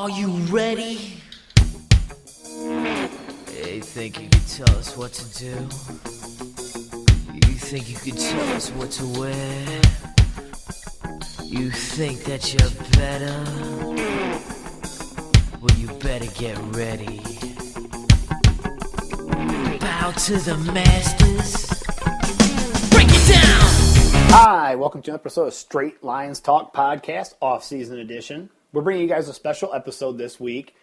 Are you ready? You think you could tell us what to do? You think you could tell us what to wear? You think that you're better? Well, you better get ready. Bow to the masters. Break it down! Hi, welcome to an episode of Straight Lions Talk Podcast, off-season edition. We're bringing you guys a special episode this week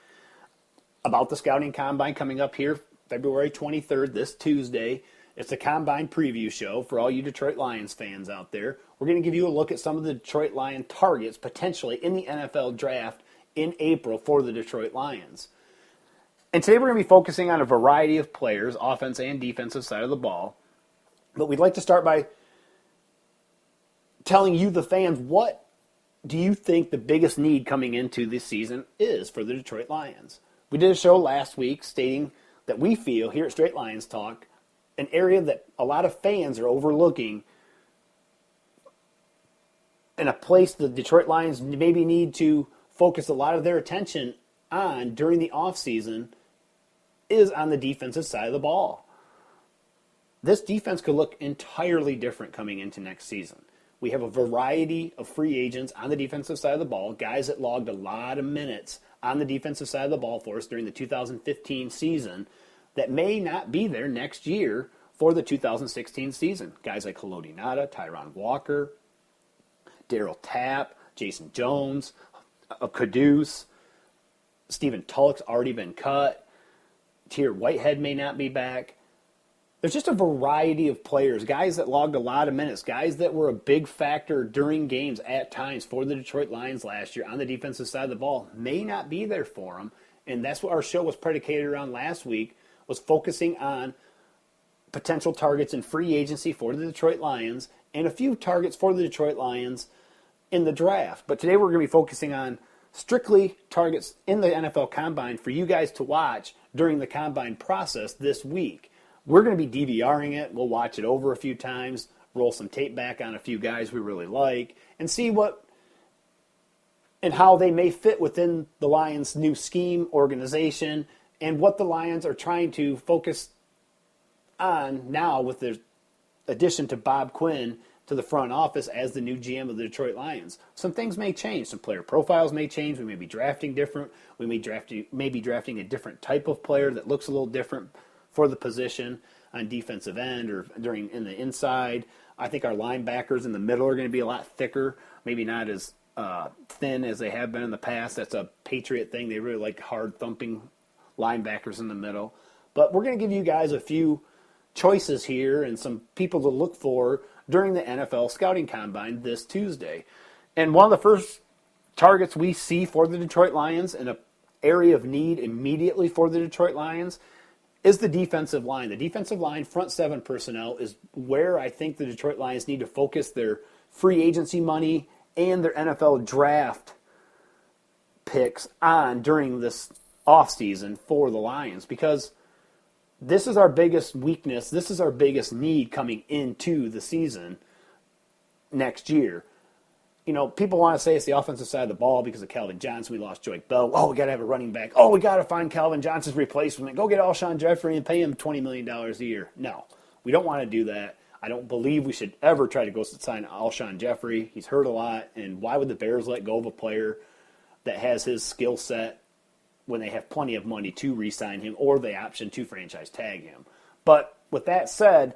about the Scouting Combine coming up here February 23rd, this Tuesday. It's a Combine preview show for all you Detroit Lions fans out there. We're going to give you a look at some of the Detroit Lion targets potentially in the NFL Draft in April for the Detroit Lions. And today we're going to be focusing on a variety of players, offense and defensive side of the ball. But we'd like to start by telling you, the fans, what do you think the biggest need coming into this season is for the Detroit Lions? We did a show last week stating that we feel here at Straight Lions Talk, an area that a lot of fans are overlooking, and a place the Detroit Lions maybe need to focus a lot of their attention on during the offseason, is on the defensive side of the ball. This defense could look entirely different coming into next season. We have a variety of free agents on the defensive side of the ball, guys that logged a lot of minutes on the defensive side of the ball for us during the 2015 season that may not be there next year for the 2016 season. Guys like Haloti Ngata, Tyron Walker, Daryl Tapp, Jason Jones, Caduce, Stephen Tulloch's already been cut, Tier Whitehead may not be back. There's just a variety of players, guys that logged a lot of minutes, guys that were a big factor during games at times for the Detroit Lions last year on the defensive side of the ball, may not be there for them. And that's what our show was predicated around last week, was focusing on potential targets in free agency for the Detroit Lions and a few targets for the Detroit Lions in the draft. But today we're going to be focusing on strictly targets in the NFL Combine for you guys to watch during the Combine process this week. We're going to be DVRing it. We'll watch it over a few times, roll some tape back on a few guys we really like, and see what and how they may fit within the Lions' new scheme, organization, and what the Lions are trying to focus on now with their addition to Bob Quinn to the front office as the new GM of the Detroit Lions. Some things may change. Some player profiles may change. We may be drafting different. We may be drafting a different type of player that looks a little different for the position on defensive end or in the inside. I think our linebackers in the middle are going to be a lot thicker, maybe not as thin as they have been in the past. That's a Patriot thing. They really like hard-thumping linebackers in the middle. But we're going to give you guys a few choices here and some people to look for during the NFL Scouting Combine this Tuesday. And one of the first targets we see for the Detroit Lions in an area of need immediately for the Detroit Lions is the defensive line. The defensive line, front seven personnel, is where I think the Detroit Lions need to focus their free agency money and their NFL draft picks on during this offseason for the Lions, because this is our biggest weakness. This is our biggest need coming into the season next year. You know, people want to say it's the offensive side of the ball because of Calvin Johnson. We lost Joey Bell. Oh, we got to have a running back. Oh, we got to find Calvin Johnson's replacement. Go get Alshon Jeffrey and pay him $20 million a year. No, we don't want to do that. I don't believe we should ever try to go sign Alshon Jeffrey. He's hurt a lot, and why would the Bears let go of a player that has his skill set when they have plenty of money to re-sign him or the option to franchise tag him? But with that said,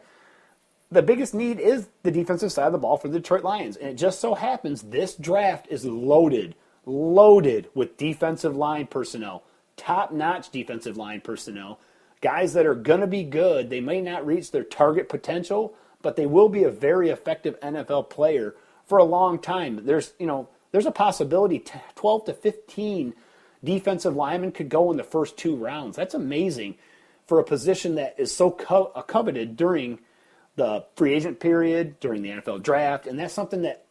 the biggest need is the defensive side of the ball for the Detroit Lions. And it just so happens this draft is loaded with defensive line personnel, top-notch defensive line personnel, guys that are going to be good. They may not reach their target potential, but they will be a very effective NFL player for a long time. There's a possibility 12 to 15 defensive linemen could go in the first two rounds. That's amazing for a position that is so coveted during the free agent period, during the NFL draft, and that's something that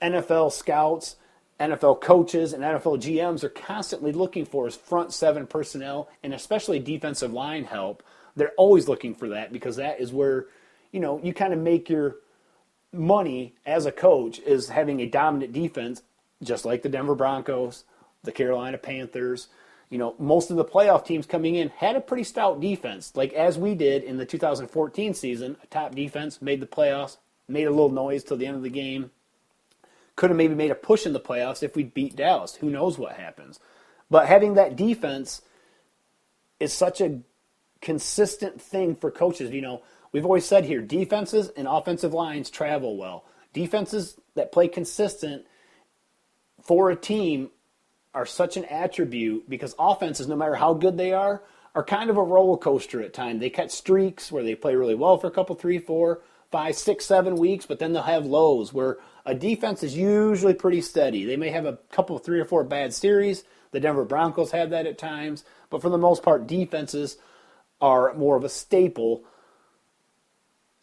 NFL scouts, NFL coaches, and NFL GMs are constantly looking for, is front seven personnel, and especially defensive line help. They're always looking for that because that is where, you kind of make your money as a coach, is having a dominant defense, just like the Denver Broncos, the Carolina Panthers. Most of the playoff teams coming in had a pretty stout defense, like as we did in the 2014 season. A top defense made the playoffs, made a little noise till the end of the game. Could have maybe made a push in the playoffs if we'd beat Dallas. Who knows what happens? But having that defense is such a consistent thing for coaches. We've always said here, defenses and offensive lines travel well. Defenses that play consistent for a team are such an attribute because offenses, no matter how good they are kind of a roller coaster at times. They catch streaks where they play really well for a couple, 3, 4, 5, 6, 7 weeks, but then they'll have lows where a defense is usually pretty steady. They may have a couple, 3 or 4 bad series. The Denver Broncos have that at times, but for the most part, defenses are more of a staple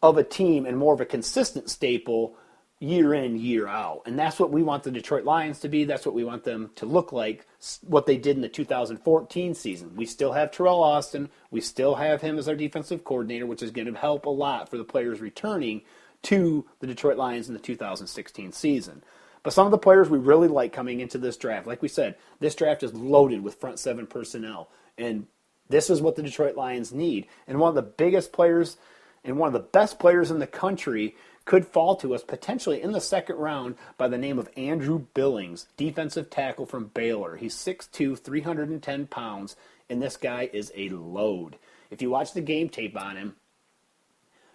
of a team and more of a consistent staple year in, year out. And that's what we want the Detroit Lions to be. That's what we want them to look like, what they did in the 2014 season. We still have Terrell Austin. We still have him as our defensive coordinator, which is going to help a lot for the players returning to the Detroit Lions in the 2016 season. But some of the players we really like coming into this draft, like we said, this draft is loaded with front seven personnel. And this is what the Detroit Lions need. And one of the biggest players and one of the best players in the country could fall to us potentially in the second round by the name of Andrew Billings, defensive tackle from Baylor. He's 6'2", 310 pounds, and this guy is a load. If you watch the game tape on him,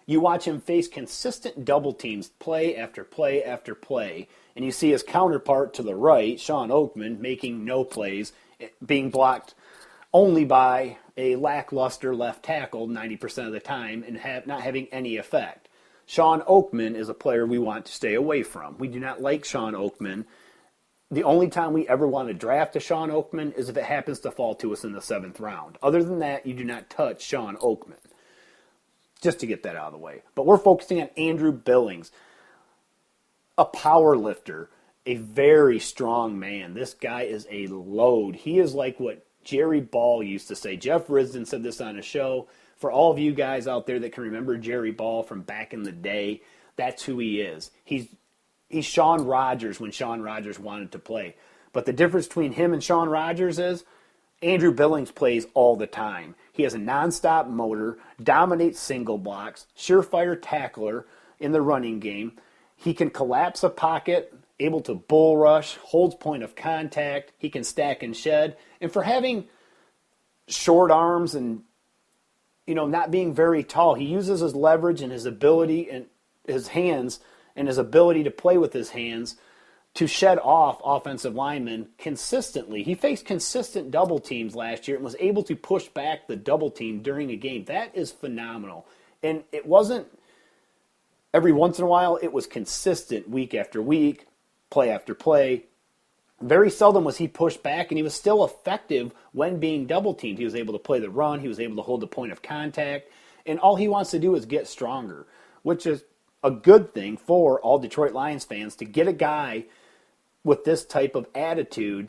you watch him face consistent double teams play after play after play, and you see his counterpart to the right, Sean Oakman, making no plays, being blocked only by a lackluster left tackle 90% of the time and not having any effect. Sean Oakman is a player we want to stay away from. We do not like Sean Oakman. The only time we ever want to draft a Sean Oakman is if it happens to fall to us in the 7th round. Other than that, you do not touch Sean Oakman. Just to get that out of the way. But we're focusing on Andrew Billings, a power lifter, a very strong man. This guy is a load. He is like what Jerry Ball used to say. Jeff Risdon said this on a show. For all of you guys out there that can remember Jerry Ball from back in the day, that's who he is. He's Shawn Rogers when Shawn Rogers wanted to play. But the difference between him and Shawn Rogers is Andrew Billings plays all the time. He has a nonstop motor, dominates single blocks, surefire tackler in the running game. He can collapse a pocket, able to bull rush, holds point of contact. He can stack and shed. And for having short arms and not being very tall, he uses his leverage and his ability and his hands and his ability to play with his hands to shed off offensive linemen consistently. He faced consistent double teams last year and was able to push back the double team during a game. That is phenomenal. And it wasn't every once in a while. It was consistent week after week, play after play. Very seldom was he pushed back, and he was still effective when being double-teamed. He was able to play the run. He was able to hold the point of contact. And all he wants to do is get stronger, which is a good thing for all Detroit Lions fans to get a guy with this type of attitude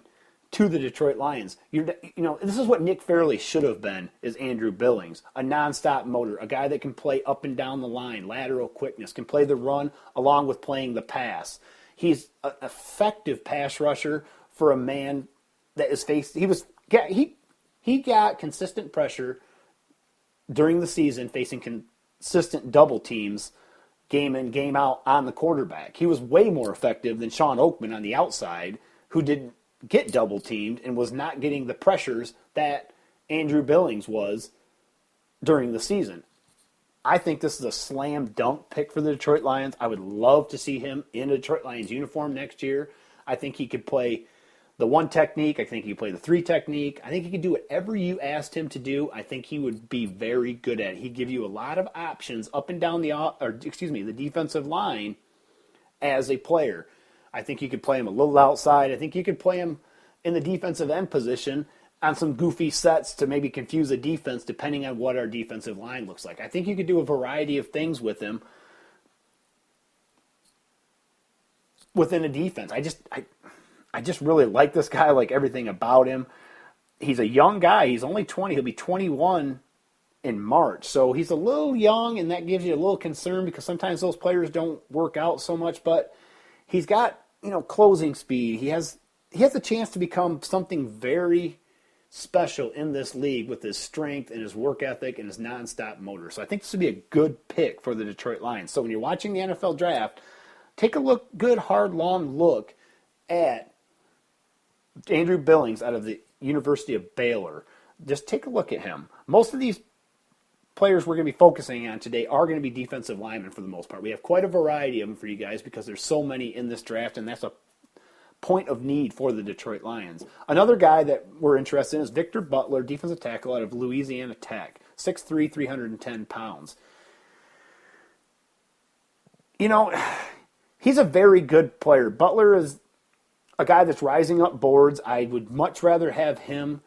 to the Detroit Lions. This is what Nick Fairley should have been, is Andrew Billings, a nonstop motor, a guy that can play up and down the line, lateral quickness, can play the run along with playing the pass. He's an effective pass rusher for a man that is faced. He got consistent pressure during the season, facing consistent double teams, game in, game out on the quarterback. He was way more effective than Sean Oakman on the outside, who didn't get double teamed and was not getting the pressures that Andrew Billings was during the season. I think this is a slam dunk pick for the Detroit Lions. I would love to see him in a Detroit Lions uniform next year. I think he could play the 1 technique. I think he could play the 3 technique. I think he could do whatever you asked him to do. I think he would be very good at it. He'd give you a lot of options up and down the defensive line as a player. I think you could play him a little outside. I think you could play him in the defensive end position on some goofy sets to maybe confuse the defense depending on what our defensive line looks like. I think you could do a variety of things with him within a defense. I just really like this guy. I like everything about him. He's a young guy. He's only 20. He'll be 21 in March. So he's a little young, and that gives you a little concern because sometimes those players don't work out so much. But he's got, closing speed. He has he has a chance to become something very special in this league with his strength and his work ethic and his nonstop motor. So I think this would be a good pick for the Detroit Lions. So when you're watching the NFL draft, take a good, hard, long look at Andrew Billings out of the University of Baylor. Just take a look at him. Most of these players we're going to be focusing on today are going to be defensive linemen for the most part. We have quite a variety of them for you guys because there's so many in this draft, and that's a point of need for the Detroit Lions. Another guy that we're interested in is Victor Butler, defensive tackle out of Louisiana Tech, 6'3", 310 pounds. You know, he's a very good player. Butler is a guy that's rising up boards. I would much rather have him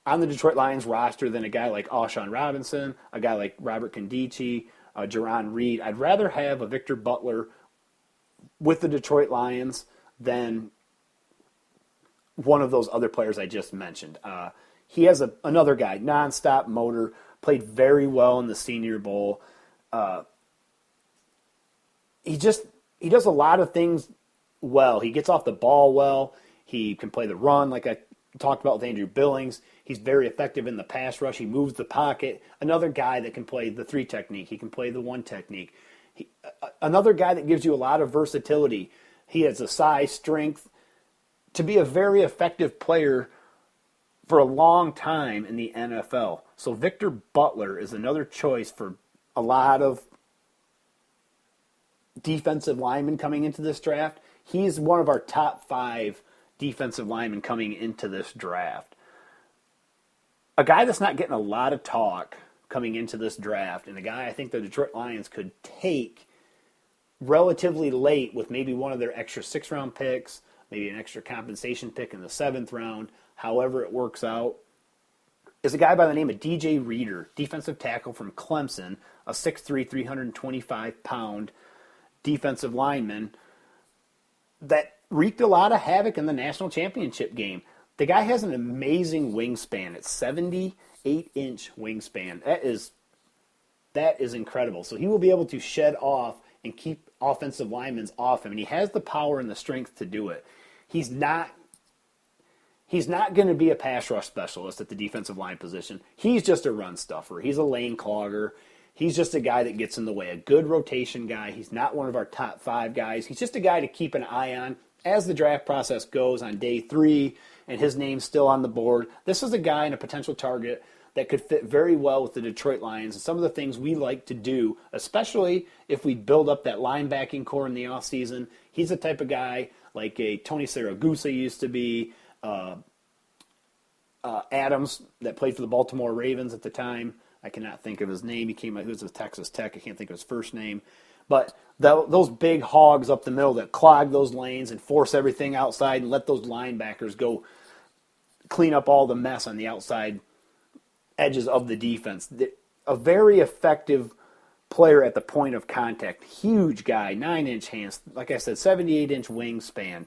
on the Detroit Lions roster than a guy like Alshon Robinson, a guy like Robert Kondichi, Jerron Reed. I'd rather have a Victor Butler with the Detroit Lions than one of those other players I just mentioned. He has another guy, nonstop motor, played very well in the Senior Bowl. He does a lot of things well. He gets off the ball well. He can play the run like I talked about with Andrew Billings. He's very effective in the pass rush. He moves the pocket. Another guy that can play the 3 technique. He can play the 1 technique. Another guy that gives you a lot of versatility. He has the size, strength to be a very effective player for a long time in the NFL. So Victor Butler is another choice for a lot of defensive linemen coming into this draft. He's one of our top 5 defensive linemen coming into this draft. A guy that's not getting a lot of talk coming into this draft, and a guy I think the Detroit Lions could take relatively late with maybe one of their extra 6th-round picks, maybe an extra compensation pick in the 7th round, however it works out, is a guy by the name of DJ Reader, defensive tackle from Clemson, a 6'3", 325-pound defensive lineman that wreaked a lot of havoc in the national championship game. The guy has an amazing wingspan. It's 78-inch wingspan. That is incredible. So he will be able to shed off and keep offensive linemen off him, and he has the power and the strength to do it. He's not going to be a pass rush specialist at the defensive line position. He's just a run stuffer. He's a lane clogger. He's just a guy that gets in the way, a good rotation guy. He's not one of our top 5 guys. He's just a guy to keep an eye on as the draft process goes on day 3 and his name's still on the board. This is a guy and a potential target that could fit very well with the Detroit Lions and some of the things we like to do, especially if we build up that linebacking core in the offseason. He's the type of guy like a Tony Siragusa used to be, Adams that played for the Baltimore Ravens at the time. I cannot think of his name. He was with Texas Tech. I can't think of his first name. But those big hogs up the middle that clog those lanes and force everything outside and let those linebackers go clean up all the mess on the outside edges of the defense. A very effective player at the point of contact. Huge guy, 9-inch hands. Like I said, 78-inch wingspan.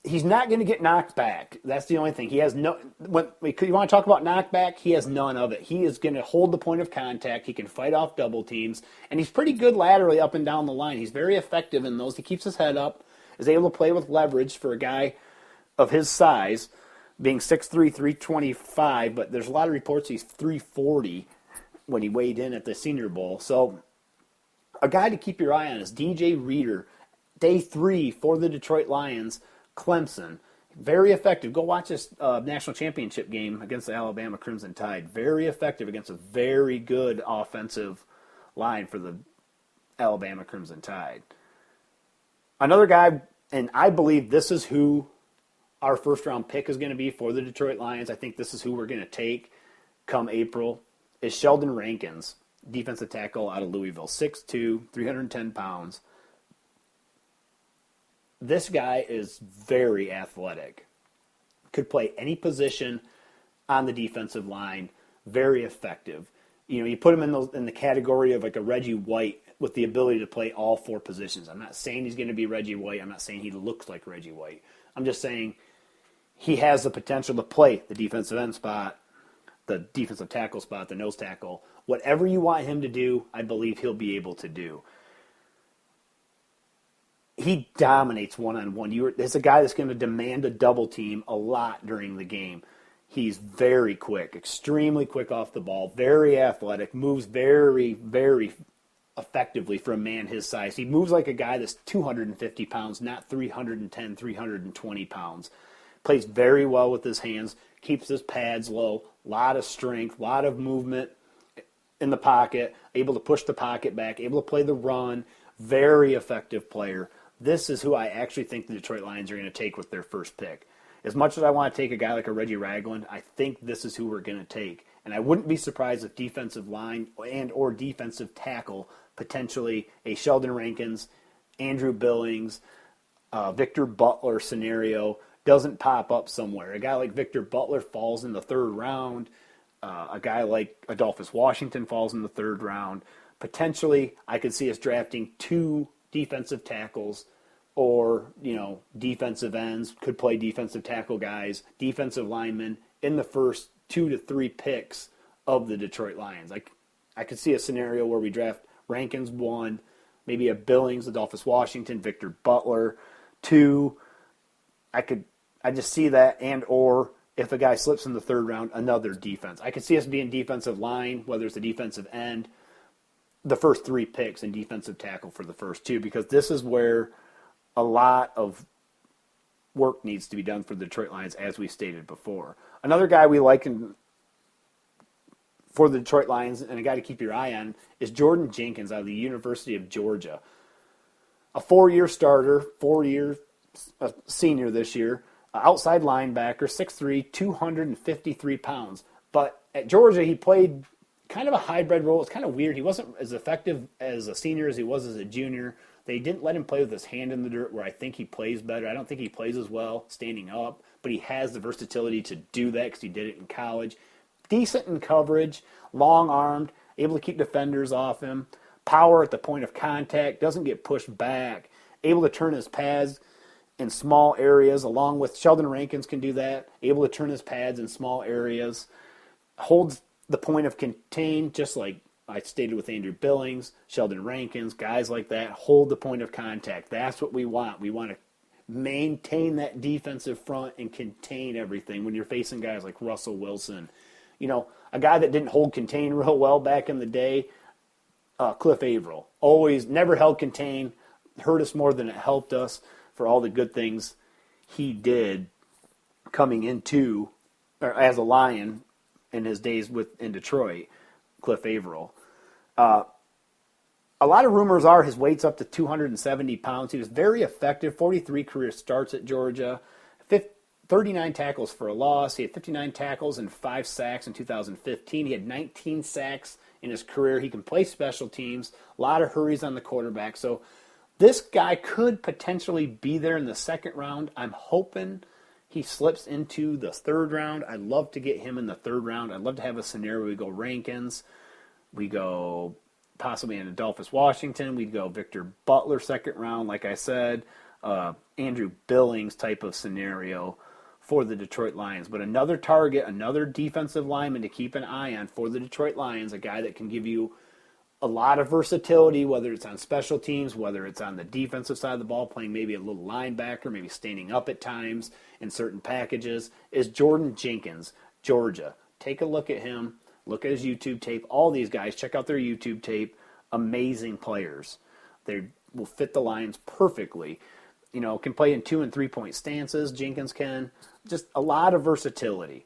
He's not going to get knocked back. That's the only thing. He has no. When you want to talk about knockback, he has none of it. He is going to hold the point of contact. He can fight off double teams, and he's pretty good laterally up and down the line. He's very effective in those. He keeps his head up, is able to play with leverage for a guy of his size, being 6'3", 325. But there's a lot of reports he's 340 when he weighed in at the Senior Bowl. So a guy to keep your eye on is DJ Reader, day 3 for the Detroit Lions. Clemson, very effective. Go watch this national championship game against the Alabama Crimson Tide. Very effective against a very good offensive line for the Alabama Crimson Tide. Another guy, and I believe this is who our first-round pick is going to be for the Detroit Lions. I think this is who we're going to take come April, is Sheldon Rankins, defensive tackle out of Louisville, 6'2", 310 pounds. This guy is very athletic. Could play any position on the defensive line. Very effective. You know, you put him in the category of like a Reggie White with the ability to play all 4 positions. I'm not saying he's going to be Reggie White. I'm not saying he looks like Reggie White. I'm just saying he has the potential to play the defensive end spot, the defensive tackle spot, the nose tackle. Whatever you want him to do, I believe he'll be able to do. he dominates one-on-one. It's a guy that's going to demand a double team a lot during the game. He's very quick, extremely quick off the ball, very athletic, moves very, very effectively for a man his size. He moves like a guy that's 250 pounds, not 310, 320 pounds. Plays very well with his hands, keeps his pads low, a lot of strength, a lot of movement in the pocket, able to push the pocket back, able to play the run, very effective player. This is who I actually think the Detroit Lions are going to take with their first pick. As much as I want to take a guy like a Reggie Ragland, I think this is who we're going to take. And I wouldn't be surprised if defensive line and or defensive tackle, potentially a Sheldon Rankins, Andrew Billings, Victor Butler scenario doesn't pop up somewhere. A guy like Victor Butler falls in the third round. A guy like Adolphus Washington falls in the third round. Potentially, I could see us drafting 2 defensive tackles or, defensive ends, could play defensive tackle guys, defensive linemen in the first 2 to 3 picks of the Detroit Lions. I could see a scenario where we draft Rankins 1, maybe a Billings, Adolphus Washington, Victor Butler 2. I just see that, and or if a guy slips in the third round, another defense. I could see us being defensive line, whether it's a defensive end, the first 3 picks, and defensive tackle for the first 2, because this is where a lot of work needs to be done for the Detroit Lions, as we stated before. Another guy we like for the Detroit Lions, and a guy to keep your eye on, is Jordan Jenkins out of the University of Georgia. A 4-year starter, 4-year senior this year, outside linebacker, 6'3", 253 pounds. But at Georgia, he played kind of a hybrid role. It's kind of weird. He wasn't as effective as a senior as he was as a junior. They didn't let him play with his hand in the dirt, where I think he plays better. I don't think he plays as well standing up, but he has the versatility to do that because he did it in college. Decent in coverage, long-armed, able to keep defenders off him, power at the point of contact, doesn't get pushed back, able to turn his pads in small areas, along with Sheldon Rankins can do that, able to turn his pads in small areas, holds the point of contain, just like I stated with Andrew Billings, Sheldon Rankins, guys like that, hold the point of contact. That's what we want. We want to maintain that defensive front and contain everything when you're facing guys like Russell Wilson. A guy that didn't hold contain real well back in the day, Cliff Averill. Always, never held contain, hurt us more than it helped us for all the good things he did coming into, or as a Lion in his days in Detroit, Cliff Averill. A lot of rumors are his weight's up to 270 pounds. He was very effective, 43 career starts at Georgia, 39 tackles for a loss. He had 59 tackles and 5 sacks in 2015. He had 19 sacks in his career. He can play special teams, a lot of hurries on the quarterback. So this guy could potentially be there in the second round. I'm hoping he slips into the third round. I'd love to get him in the third round. I'd love to have a scenario where we go Rankins, we go possibly an Adolphus Washington, we'd go Victor Butler second round, like I said, Andrew Billings type of scenario for the Detroit Lions. But another target, another defensive lineman to keep an eye on for the Detroit Lions, a guy that can give you a lot of versatility, whether it's on special teams, whether it's on the defensive side of the ball, playing maybe a little linebacker, maybe standing up at times in certain packages, is Jordan Jenkins, Georgia. Take a look at him. Look at his YouTube tape. All these guys, check out their YouTube tape. Amazing players. They will fit the Lions perfectly. Can play in 2- and 3-point stances. Jenkins can. Just a lot of versatility.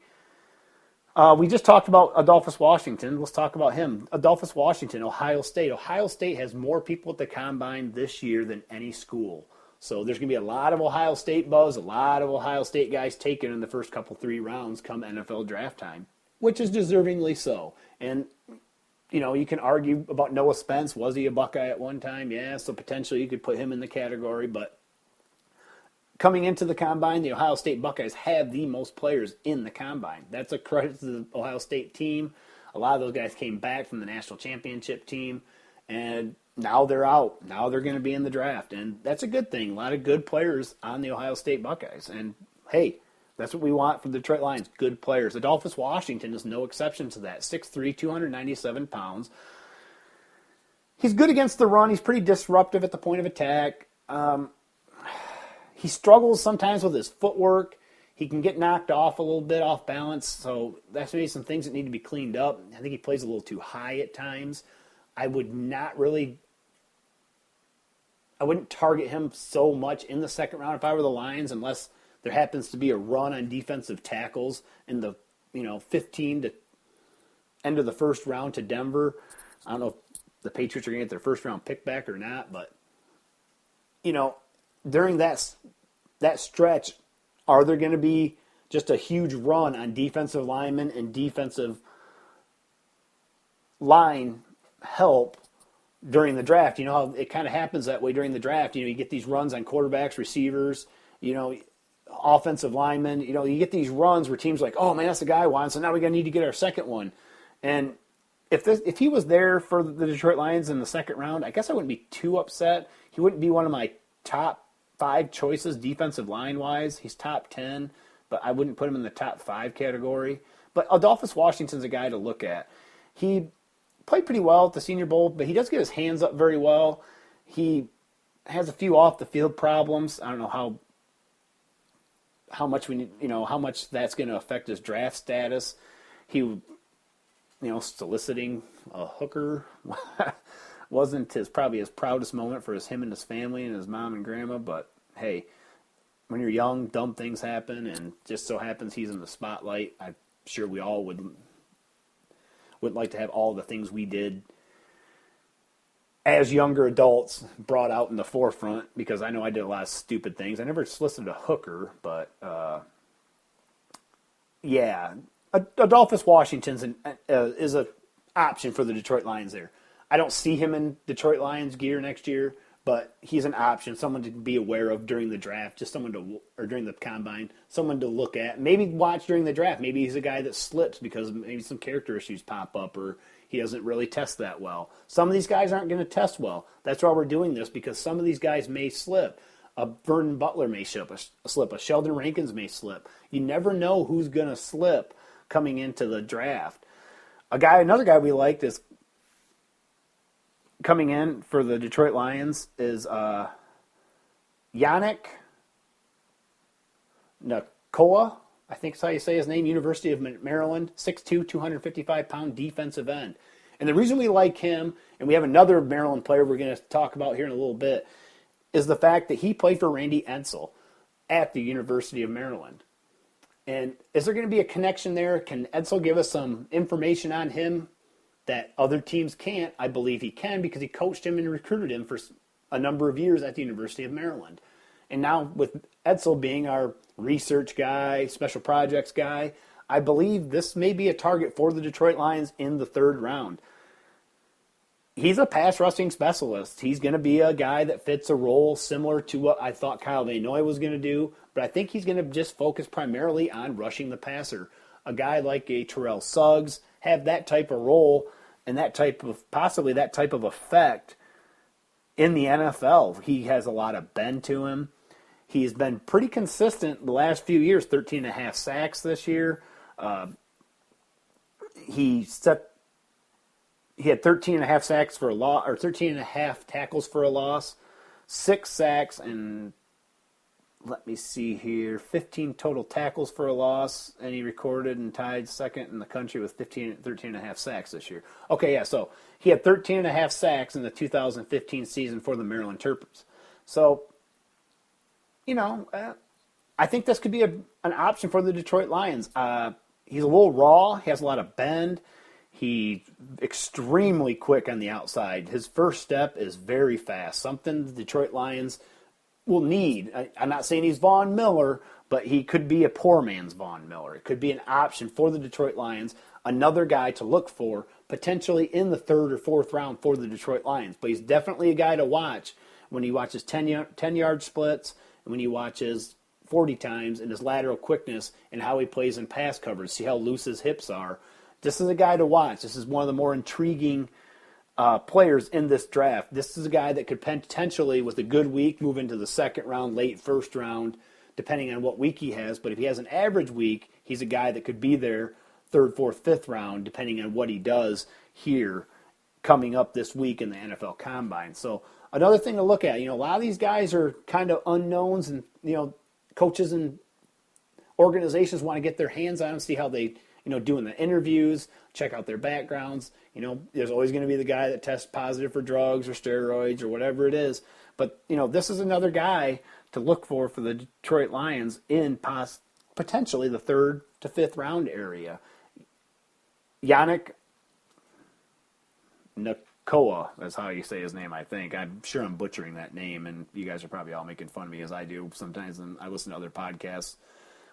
We just talked about Adolphus Washington. Let's talk about him. Adolphus Washington, Ohio State. Ohio State has more people at the Combine this year than any school. So there's going to be a lot of Ohio State buzz, a lot of Ohio State guys taken in the first couple 3 rounds come NFL draft time, which is deservingly so. And, you can argue about Noah Spence. Was he a Buckeye at one time? Yeah, so potentially you could put him in the category. But coming into the Combine, the Ohio State Buckeyes have the most players in the Combine. That's a credit to the Ohio State team. A lot of those guys came back from the national championship team, and now they're out. Now they're going to be in the draft, and that's a good thing. A lot of good players on the Ohio State Buckeyes. And, hey, that's what we want from the Detroit Lions, good players. Adolphus Washington is no exception to that, 6'3", 297 pounds. He's good against the run. He's pretty disruptive at the point of attack. He struggles sometimes with his footwork. He can get knocked off a little bit, off balance. So that's maybe some things that need to be cleaned up. I think he plays a little too high at times. I wouldn't target him so much in the second round if I were the Lions, unless there happens to be a run on defensive tackles in the 15 to end of the first round to Denver. I don't know if the Patriots are going to get their first round pick back or not, but during that stretch, are there going to be just a huge run on defensive linemen and defensive line help during the draft? You know how it kind of happens that way during the draft. You get these runs on quarterbacks, receivers, offensive linemen. You get these runs where teams are like, oh man, that's the guy I want, so now we're going to need to get our second one. And if he was there for the Detroit Lions in the second round, I guess I wouldn't be too upset. He wouldn't be one of my top 5 choices defensive line-wise. He's top 10, but I wouldn't put him in the top 5 category. But Adolphus Washington's a guy to look at. He played pretty well at the Senior Bowl, but he does get his hands up very well. He has a few off-the-field problems. I don't know how much how much that's going to affect his draft status. He, soliciting a hooker wasn't probably his proudest moment for him and his family and his mom and grandma, but hey, when you're young, dumb things happen, and just so happens he's in the spotlight. I'm sure we all would like to have all the things we did as younger adults brought out in the forefront, because I know I did a lot of stupid things. I never solicited a hooker, but Adolphus Washington is an option for the Detroit Lions there. I don't see him in Detroit Lions gear next year, but he's an option, someone to be aware of during the draft, or during the combine, someone to look at. Maybe watch during the draft. Maybe he's a guy that slips because maybe some character issues pop up, or he doesn't really test that well. Some of these guys aren't going to test well. That's why we're doing this, because some of these guys may slip. A Vernon Butler may slip. A Sheldon Rankins may slip. You never know who's going to slip coming into the draft. Another guy we like that's coming in for the Detroit Lions is Yannick Ngakoue. I think that's how you say his name. University of Maryland, 6'2", 255-pound defensive end. And the reason we like him, and we have another Maryland player we're going to talk about here in a little bit, is the fact that he played for Randy Edsall at the University of Maryland. And is there going to be a connection there? Can Edsall give us some information on him that other teams can't? I believe he can, because he coached him and recruited him for a number of years at the University of Maryland. And now with Edsall being our research guy, special projects guy, I believe this may be a target for the Detroit Lions in the third round. He's a pass rushing specialist. He's going to be a guy that fits a role similar to what I thought Kyle Van Noy was going to do, but I think he's going to just focus primarily on rushing the passer. A guy like a Terrell Suggs have that type of role and possibly that type of effect in the NFL. He has a lot of bend to him. He's been pretty consistent the last few years, 13.5 sacks this year. He had 13.5 sacks for a loss, or 13.5 tackles for a loss, 6 sacks, and let me see here, 15 total tackles for a loss, and he recorded and tied second in the country with 13.5 sacks this year. Okay, yeah, so he had 13.5 sacks in the 2015 season for the Maryland Terps. So, I think this could be an option for the Detroit Lions. He's a little raw. He has a lot of bend. He's extremely quick on the outside. His first step is very fast, something the Detroit Lions will need. I'm not saying he's Von Miller, but he could be a poor man's Von Miller. It could be an option for the Detroit Lions, another guy to look for, potentially in the third or fourth round for the Detroit Lions. But he's definitely a guy to watch when he watches 10-yard splits, and when he watches 40 times, and his lateral quickness and how he plays in pass coverage. See how loose his hips are. This is a guy to watch. This is one of the more intriguing players in this draft. This is a guy that could potentially, with a good week, move into the second round, late first round, depending on what week he has. But if he has an average week, he's a guy that could be there third, fourth, fifth round, depending on what he does here coming up this week in the NFL Combine. So another thing to look at, a lot of these guys are kind of unknowns, and, coaches and organizations want to get their hands on them, see how they, do in the interviews, check out their backgrounds. There's always going to be the guy that tests positive for drugs or steroids or whatever it is. But, this is another guy to look for the Detroit Lions in potentially the 3rd to 5th round area. Yannick Nakoa, that's how you say his name, I think. I'm sure I'm butchering that name, and you guys are probably all making fun of me as I do sometimes, and I listen to other podcasts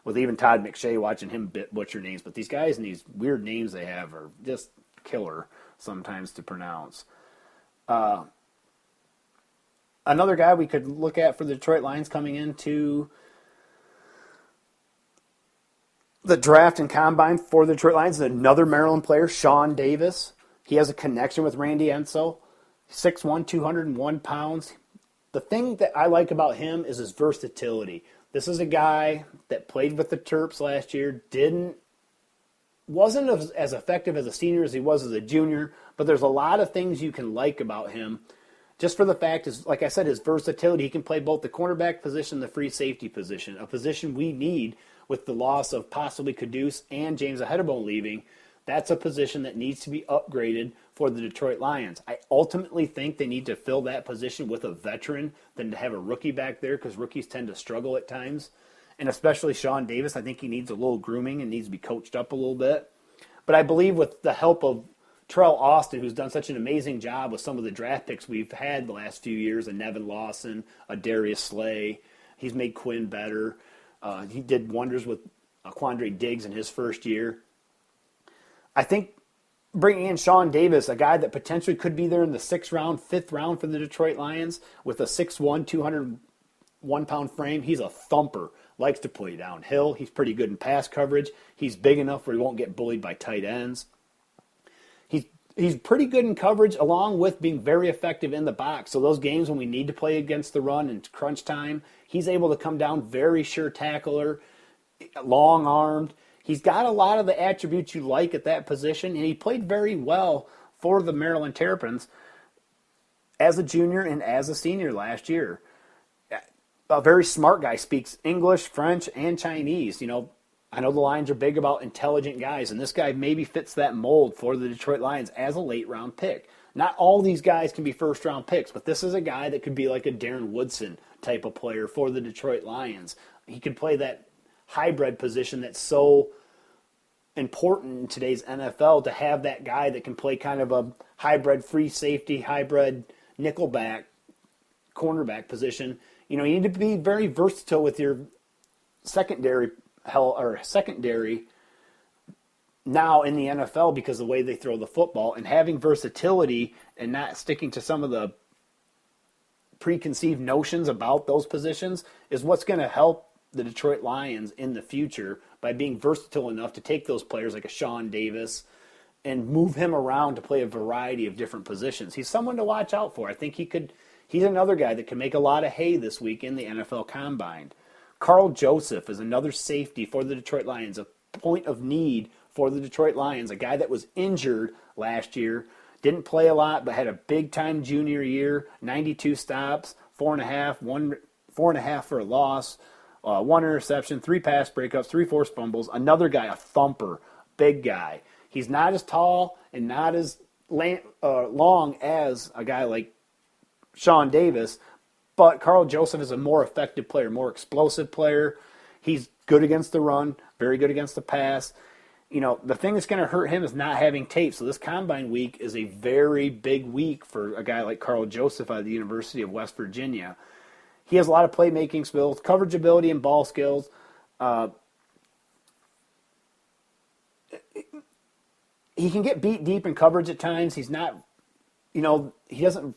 with even Todd McShay, watching him butcher names. But these guys and these weird names they have are just killer sometimes to pronounce. Another guy we could look at for the Detroit Lions coming into the draft and combine for the Detroit Lions is another Maryland player, Sean Davis. He has a connection with Randy Edsall. 6'1", 201 pounds. The thing that I like about him is his versatility. This is a guy that played with the Terps last year, wasn't as effective as a senior as he was as a junior, but there's a lot of things you can like about him. Just for the fact is, like I said, his versatility. He can play both the cornerback position and the free safety position, a position we need with the loss of possibly Caduce and James Ahedibone leaving. That's a position that needs to be upgraded for the Detroit Lions. I ultimately think they need to fill that position with a veteran than to have a rookie back there, because rookies tend to struggle at times. And especially Sean Davis, I think he needs a little grooming and needs to be coached up a little bit. But I believe with the help of Terrell Austin, who's done such an amazing job with some of the draft picks we've had the last few years, a Nevin Lawson, a Darius Slay, he's made Quinn better. He did wonders with Quandre Diggs in his first year. I think bringing in Sean Davis, a guy that potentially could be there in the 6th round, 5th round for the Detroit Lions, with a 6'1", 201-pound frame, he's a thumper. Likes to play downhill. He's pretty good in pass coverage. He's big enough where he won't get bullied by tight ends. He's pretty good in coverage, along with being very effective in the box. So those games when we need to play against the run and crunch time, he's able to come down, very sure tackler, long-armed. He's got a lot of the attributes you like at that position, and he played very well for the Maryland Terrapins as a junior and as a senior last year. A very smart guy, speaks English, French, and Chinese. I know the Lions are big about intelligent guys, and this guy maybe fits that mold for the Detroit Lions as a late-round pick. Not all these guys can be first-round picks, but this is a guy that could be like a Darren Woodson type of player for the Detroit Lions. He could play that hybrid position that's so important in today's NFL, to have that guy that can play kind of a hybrid free safety, hybrid nickelback, cornerback position. You need to be very versatile with your secondary now in the NFL, because of the way they throw the football, and having versatility and not sticking to some of the preconceived notions about those positions is what's going to help the Detroit Lions in the future, by being versatile enough to take those players like a Sean Davis and move him around to play a variety of different positions. He's someone to watch out for. I think he's another guy that can make a lot of hay this week in the NFL Combine. Carl Joseph is another safety for the Detroit Lions, a point of need for the Detroit Lions, a guy that was injured last year, didn't play a lot, but had a big-time junior year, 92 stops, 4.5 for a loss, 1 interception, 3 pass breakups, 3 forced fumbles. Another guy, a thumper, big guy. He's not as tall and not as long as a guy like Sean Davis, but Carl Joseph is a more effective player, more explosive player. He's good against the run, very good against the pass. The thing that's going to hurt him is not having tape. So this combine week is a very big week for a guy like Carl Joseph out of the University of West Virginia. He has a lot of playmaking skills, coverage ability, and ball skills. He can get beat deep in coverage at times. He's not, he doesn't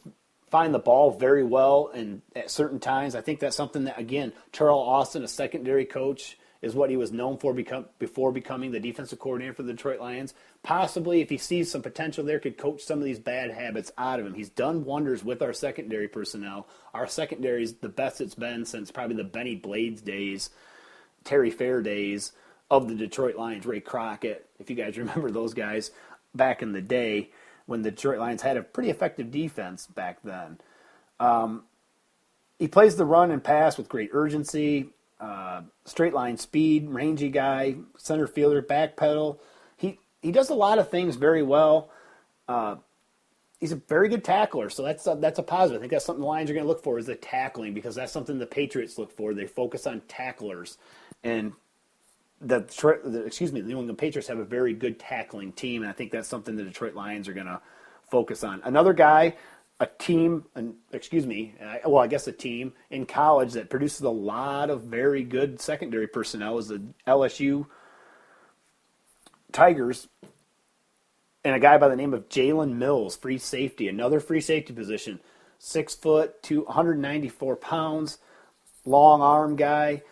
find the ball very well and at certain times. I think that's something that, again, Terrell Austin, a secondary coach, is what he was known for before becoming the defensive coordinator for the Detroit Lions. Possibly, if he sees some potential there, could coach some of these bad habits out of him. He's done wonders with our secondary personnel. Our secondary is the best it's been since probably the Benny Blades days, Terry Fair days of the Detroit Lions, Ray Crockett, if you guys remember those guys back in the day. when the Detroit Lions had a pretty effective defense back then. He plays the run and pass with great urgency, straight line speed, rangy guy, center fielder, back pedal. He does a lot of things very well. He's a very good tackler, so that's a positive. I think that's something the Lions are going to look for is the tackling, because that's something the Patriots look for. They focus on tacklers, and the New England Patriots have a very good tackling team, and I think that's something the Detroit Lions are going to focus on. Another guy, a team in college that produces a lot of very good secondary personnel is the LSU Tigers, and a guy by the name of Jalen Mills, free safety, another free safety position, 6 foot, 194 pounds, long arm guy.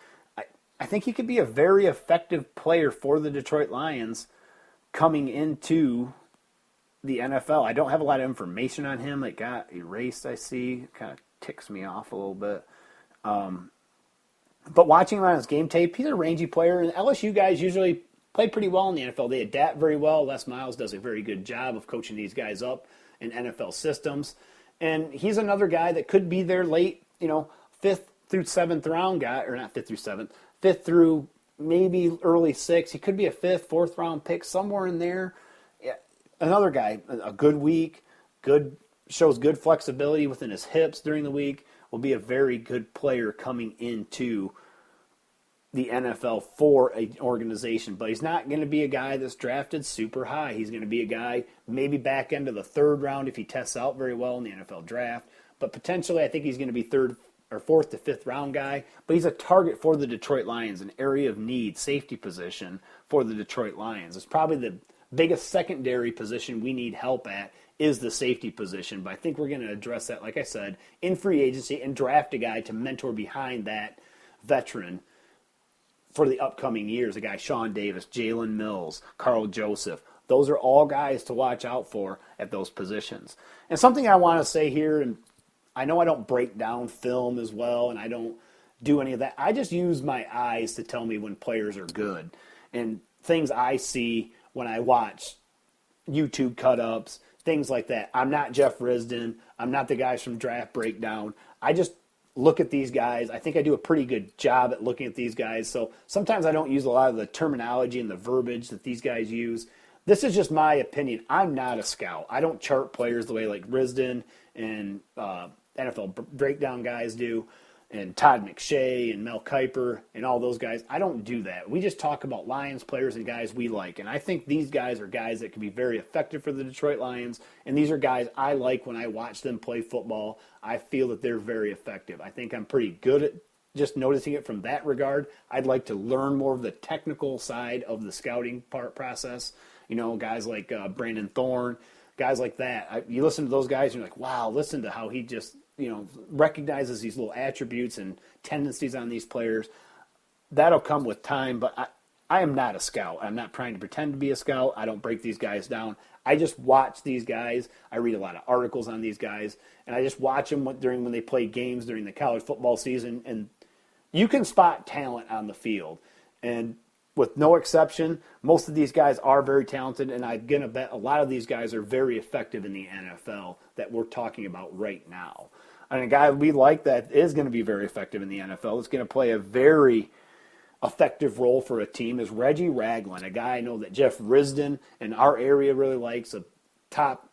I think he could be a very effective player for the Detroit Lions coming into the NFL. I don't have a lot of information on him. It got erased, I see. Kind of ticks me off a little bit. But watching him on his game tape, he's a rangy player, and LSU guys usually play pretty well in the NFL. They adapt very well. Les Miles does a very good job of coaching these guys up in NFL systems. And he's another guy that could be their late, 5th through 7th round guy, or not 5th through 7th, 5th through maybe early 6th. He could be a 5th, 4th round pick, somewhere in there. Yeah. Another guy, a good week, shows good flexibility within his hips during the week, will be a very good player coming into the NFL for an organization. But he's not going to be a guy that's drafted super high. He's going to be a guy maybe back end of the 3rd round if he tests out very well in the NFL draft. But potentially I think he's going to be 3rd or 4th to 5th round guy. But he's a target for the Detroit Lions, an area of need, safety position for the Detroit Lions. It's probably the biggest secondary position we need help at is the safety position. But I think we're going to address that, like I said, in free agency and draft a guy to mentor behind that veteran for the upcoming years. A guy, Sean Davis, Jalen Mills, Carl Joseph. Those are all guys to watch out for at those positions. And something I want to say here, and I know I don't break down film as well, and I don't do any of that. I just use my eyes to tell me when players are good. And things I see when I watch YouTube cut-ups, things like that. I'm not Jeff Risdon. I'm not the guys from Draft Breakdown. I just look at these guys. I think I do a pretty good job at looking at these guys. So sometimes I don't use a lot of the terminology and the verbiage that these guys use. This is just my opinion. I'm not a scout. I don't chart players the way like Risdon and NFL Breakdown guys do, and Todd McShay and Mel Kiper and all those guys. I don't do that. We just talk about Lions players and guys we like. And I think these guys are guys that can be very effective for the Detroit Lions. And these are guys I like when I watch them play football. I feel that they're very effective. I think I'm pretty good at just noticing it from that regard. I'd like to learn more of the technical side of the scouting process. Guys like Brandon Thorne, guys like that. You listen to those guys and you're like, wow, listen to how he just recognizes these little attributes and tendencies on these players. That'll come with time, but I am not a scout. I'm not trying to pretend to be a scout. I don't break these guys down. I just watch these guys. I read a lot of articles on these guys, and I just watch them when they play games during the college football season, and you can spot talent on the field. And with no exception, most of these guys are very talented, and I'm going to bet a lot of these guys are very effective in the NFL that we're talking about right now. And a guy we like that is going to be very effective in the NFL, is going to play a very effective role for a team, is Reggie Ragland, a guy I know that Jeff Risdon in our area really likes, a top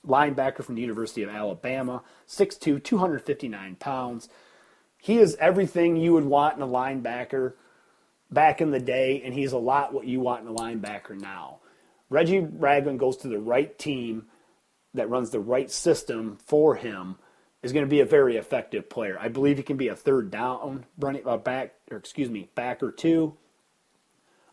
linebacker from the University of Alabama, 6'2", 259 pounds. He is everything you would want in a linebacker back in the day, and he's a lot what you want in a linebacker now. Reggie Ragland goes to the right team that runs the right system for him, is going to be a very effective player. I believe he can be a third down back or two.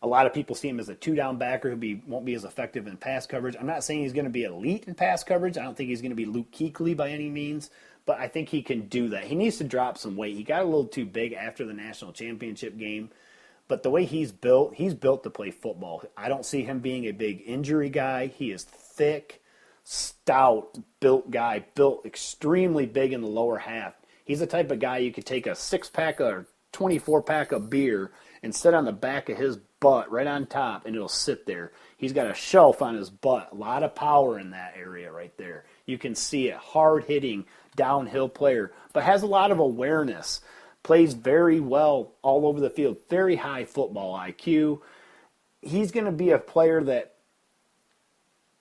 A lot of people see him as a two-down backer who won't be as effective in pass coverage. I'm not saying he's going to be elite in pass coverage. I don't think he's going to be Luke Kuechly by any means, but I think he can do that. He needs to drop some weight. He got a little too big after the national championship game, but the way he's built to play football. I don't see him being a big injury guy. He is thick, stout, built guy, built extremely big in the lower half. He's the type of guy you could take a 6-pack or 24-pack of beer and sit on the back of his butt right on top, and it'll sit there. He's got a shelf on his butt. A lot of power in that area right there. You can see it. Hard-hitting, downhill player, but has a lot of awareness. Plays very well all over the field. Very high football IQ. He's going to be a player that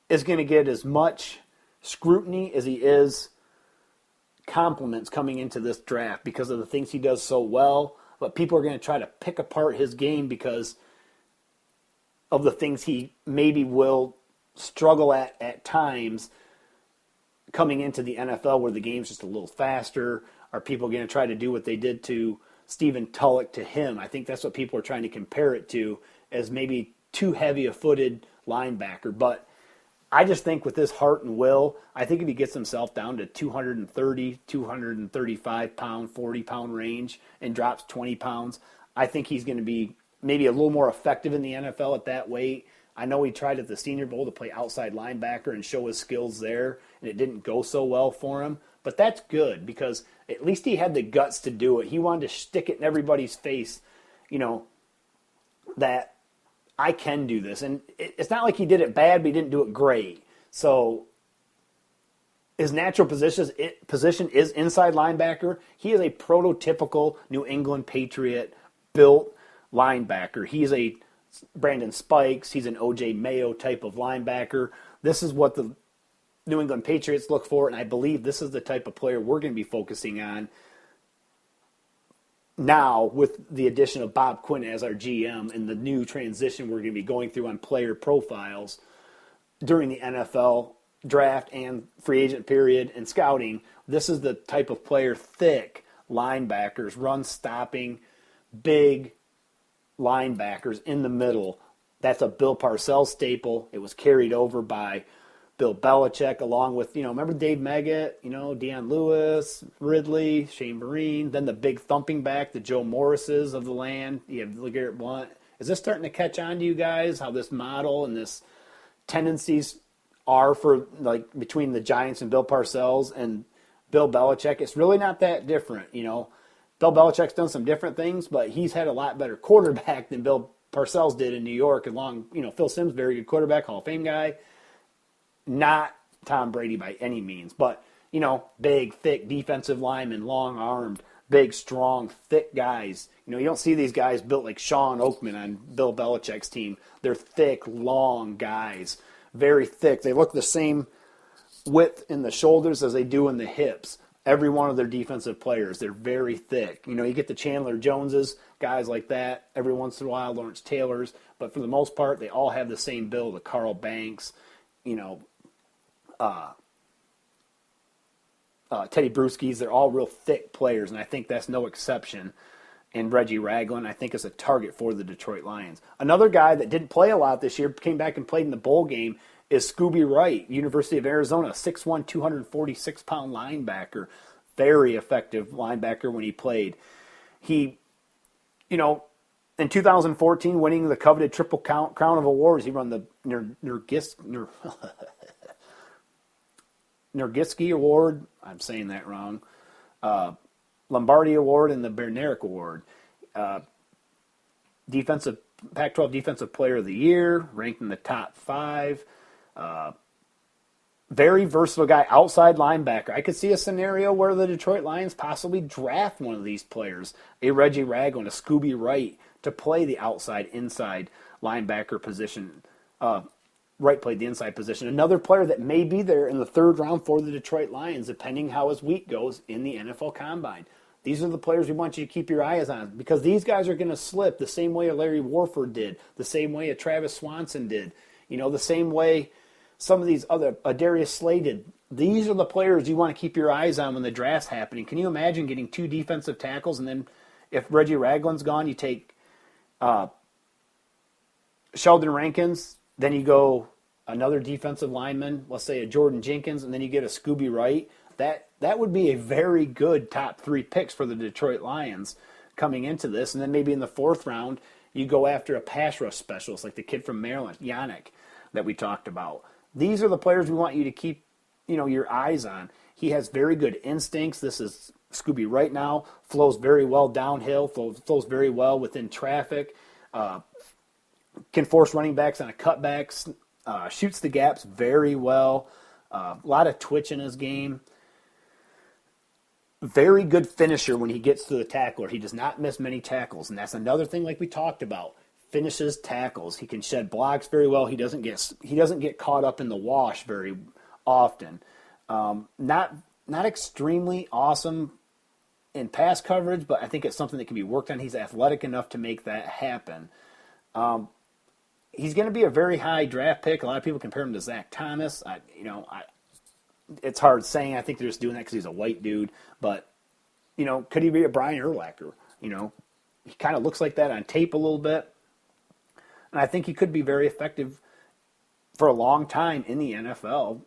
is going to get as much scrutiny as he is compliments coming into this draft because of the things he does so well. But people are going to try to pick apart his game because of the things he maybe will struggle at times coming into the NFL where the game's just a little faster. Are people going to try to do what they did to Stephen Tulloch to him? I think that's what people are trying to compare it to, as maybe too heavy a footed linebacker. But I just think with this heart and will, I think if he gets himself down to 230, 235 pound, 40 pound range and drops 20 pounds, I think he's going to be maybe a little more effective in the NFL at that weight. I know he tried at the Senior Bowl to play outside linebacker and show his skills there, and it didn't go so well for him. But that's good because at least he had the guts to do it. He wanted to stick it in everybody's face, that I can do this. And it's not like he did it bad, but he didn't do it great. So his natural position is inside linebacker. He is a prototypical New England Patriot built linebacker. He's a Brandon Spikes. He's an O.J. Mayo type of linebacker. This is what the New England Patriots look for, and I believe this is the type of player we're going to be focusing on now with the addition of Bob Quinn as our GM and the new transition we're going to be going through on player profiles during the NFL draft and free agent period and scouting. This is the type of player, thick linebackers, run stopping, big linebackers in the middle. That's a Bill Parcells staple. It was carried over by Bill Belichick, along with, remember Dave Meggett, Deion Lewis, Ridley, Shane Vereen, then the big thumping back, the Joe Morrises of the land. You have LeGarrette Blount. Is this starting to catch on to you guys, how this model and this tendencies are for, between the Giants and Bill Parcells and Bill Belichick? It's really not that different, Bill Belichick's done some different things, but he's had a lot better quarterback than Bill Parcells did in New York. Along, Phil Simms, very good quarterback, Hall of Fame guy. Not Tom Brady by any means, but, big, thick defensive linemen, long-armed, big, strong, thick guys. You don't see these guys built like Sean Oakman on Bill Belichick's team. They're thick, long guys, very thick. They look the same width in the shoulders as they do in the hips. Every one of their defensive players, they're very thick. You get the Chandler Joneses, guys like that, every once in a while, Lawrence Taylors, but for the most part, they all have the same build, the Carl Banks, Teddy Bruschi's. They're all real thick players, and I think that's no exception. And Reggie Ragland, I think, is a target for the Detroit Lions. Another guy that didn't play a lot this year, came back and played in the bowl game, is Scooby Wright, University of Arizona, 6'1", 246-pound linebacker. Very effective linebacker when he played. He, in 2014, winning the coveted Triple Crown of Awards, he won the Nurgitsky Award. I'm saying that wrong. Lombardi Award and the Berneric Award. Pac-12 Defensive Player of the Year, ranked in the top 5. Very versatile guy, outside linebacker. I could see a scenario where the Detroit Lions possibly draft one of these players, a Reggie Ragland, a Scooby Wright, to play the inside linebacker position. Wright played the inside position. Another player that may be there in the 3rd round for the Detroit Lions, depending how his week goes in the NFL Combine. These are the players we want you to keep your eyes on, because these guys are going to slip the same way a Larry Warford did, the same way a Travis Swanson did, the same way some of these other, Darius Slay did. These are the players you want to keep your eyes on when the draft's happening. Can you imagine getting 2 defensive tackles, and then if Reggie Ragland's gone, you take Sheldon Rankins, then you go another defensive lineman, let's say a Jordan Jenkins, and then you get a Scooby Wright. That would be a very good top 3 picks for the Detroit Lions coming into this. And then maybe in the 4th round, you go after a pass rush specialist like the kid from Maryland, Yannick, that we talked about. These are the players we want you to keep, your eyes on. He has very good instincts. This is Scooby Wright now. Flows very well downhill. Flows very well within traffic. can force running backs on a cutbacks, shoots the gaps very well, a lot of twitch in his game. Very good finisher when he gets to the tackler. He does not miss many tackles, and that's another thing like we talked about. Finishes tackles. He can shed blocks very well. He doesn't get caught up in the wash very often. Not extremely awesome in pass coverage, but I think it's something that can be worked on. He's athletic enough to make that happen. He's going to be a very high draft pick. A lot of people compare him to Zach Thomas. It's hard saying. I think they're just doing that because he's a white dude. But, could he be a Brian Urlacher? He kind of looks like that on tape a little bit. And I think he could be very effective for a long time in the NFL.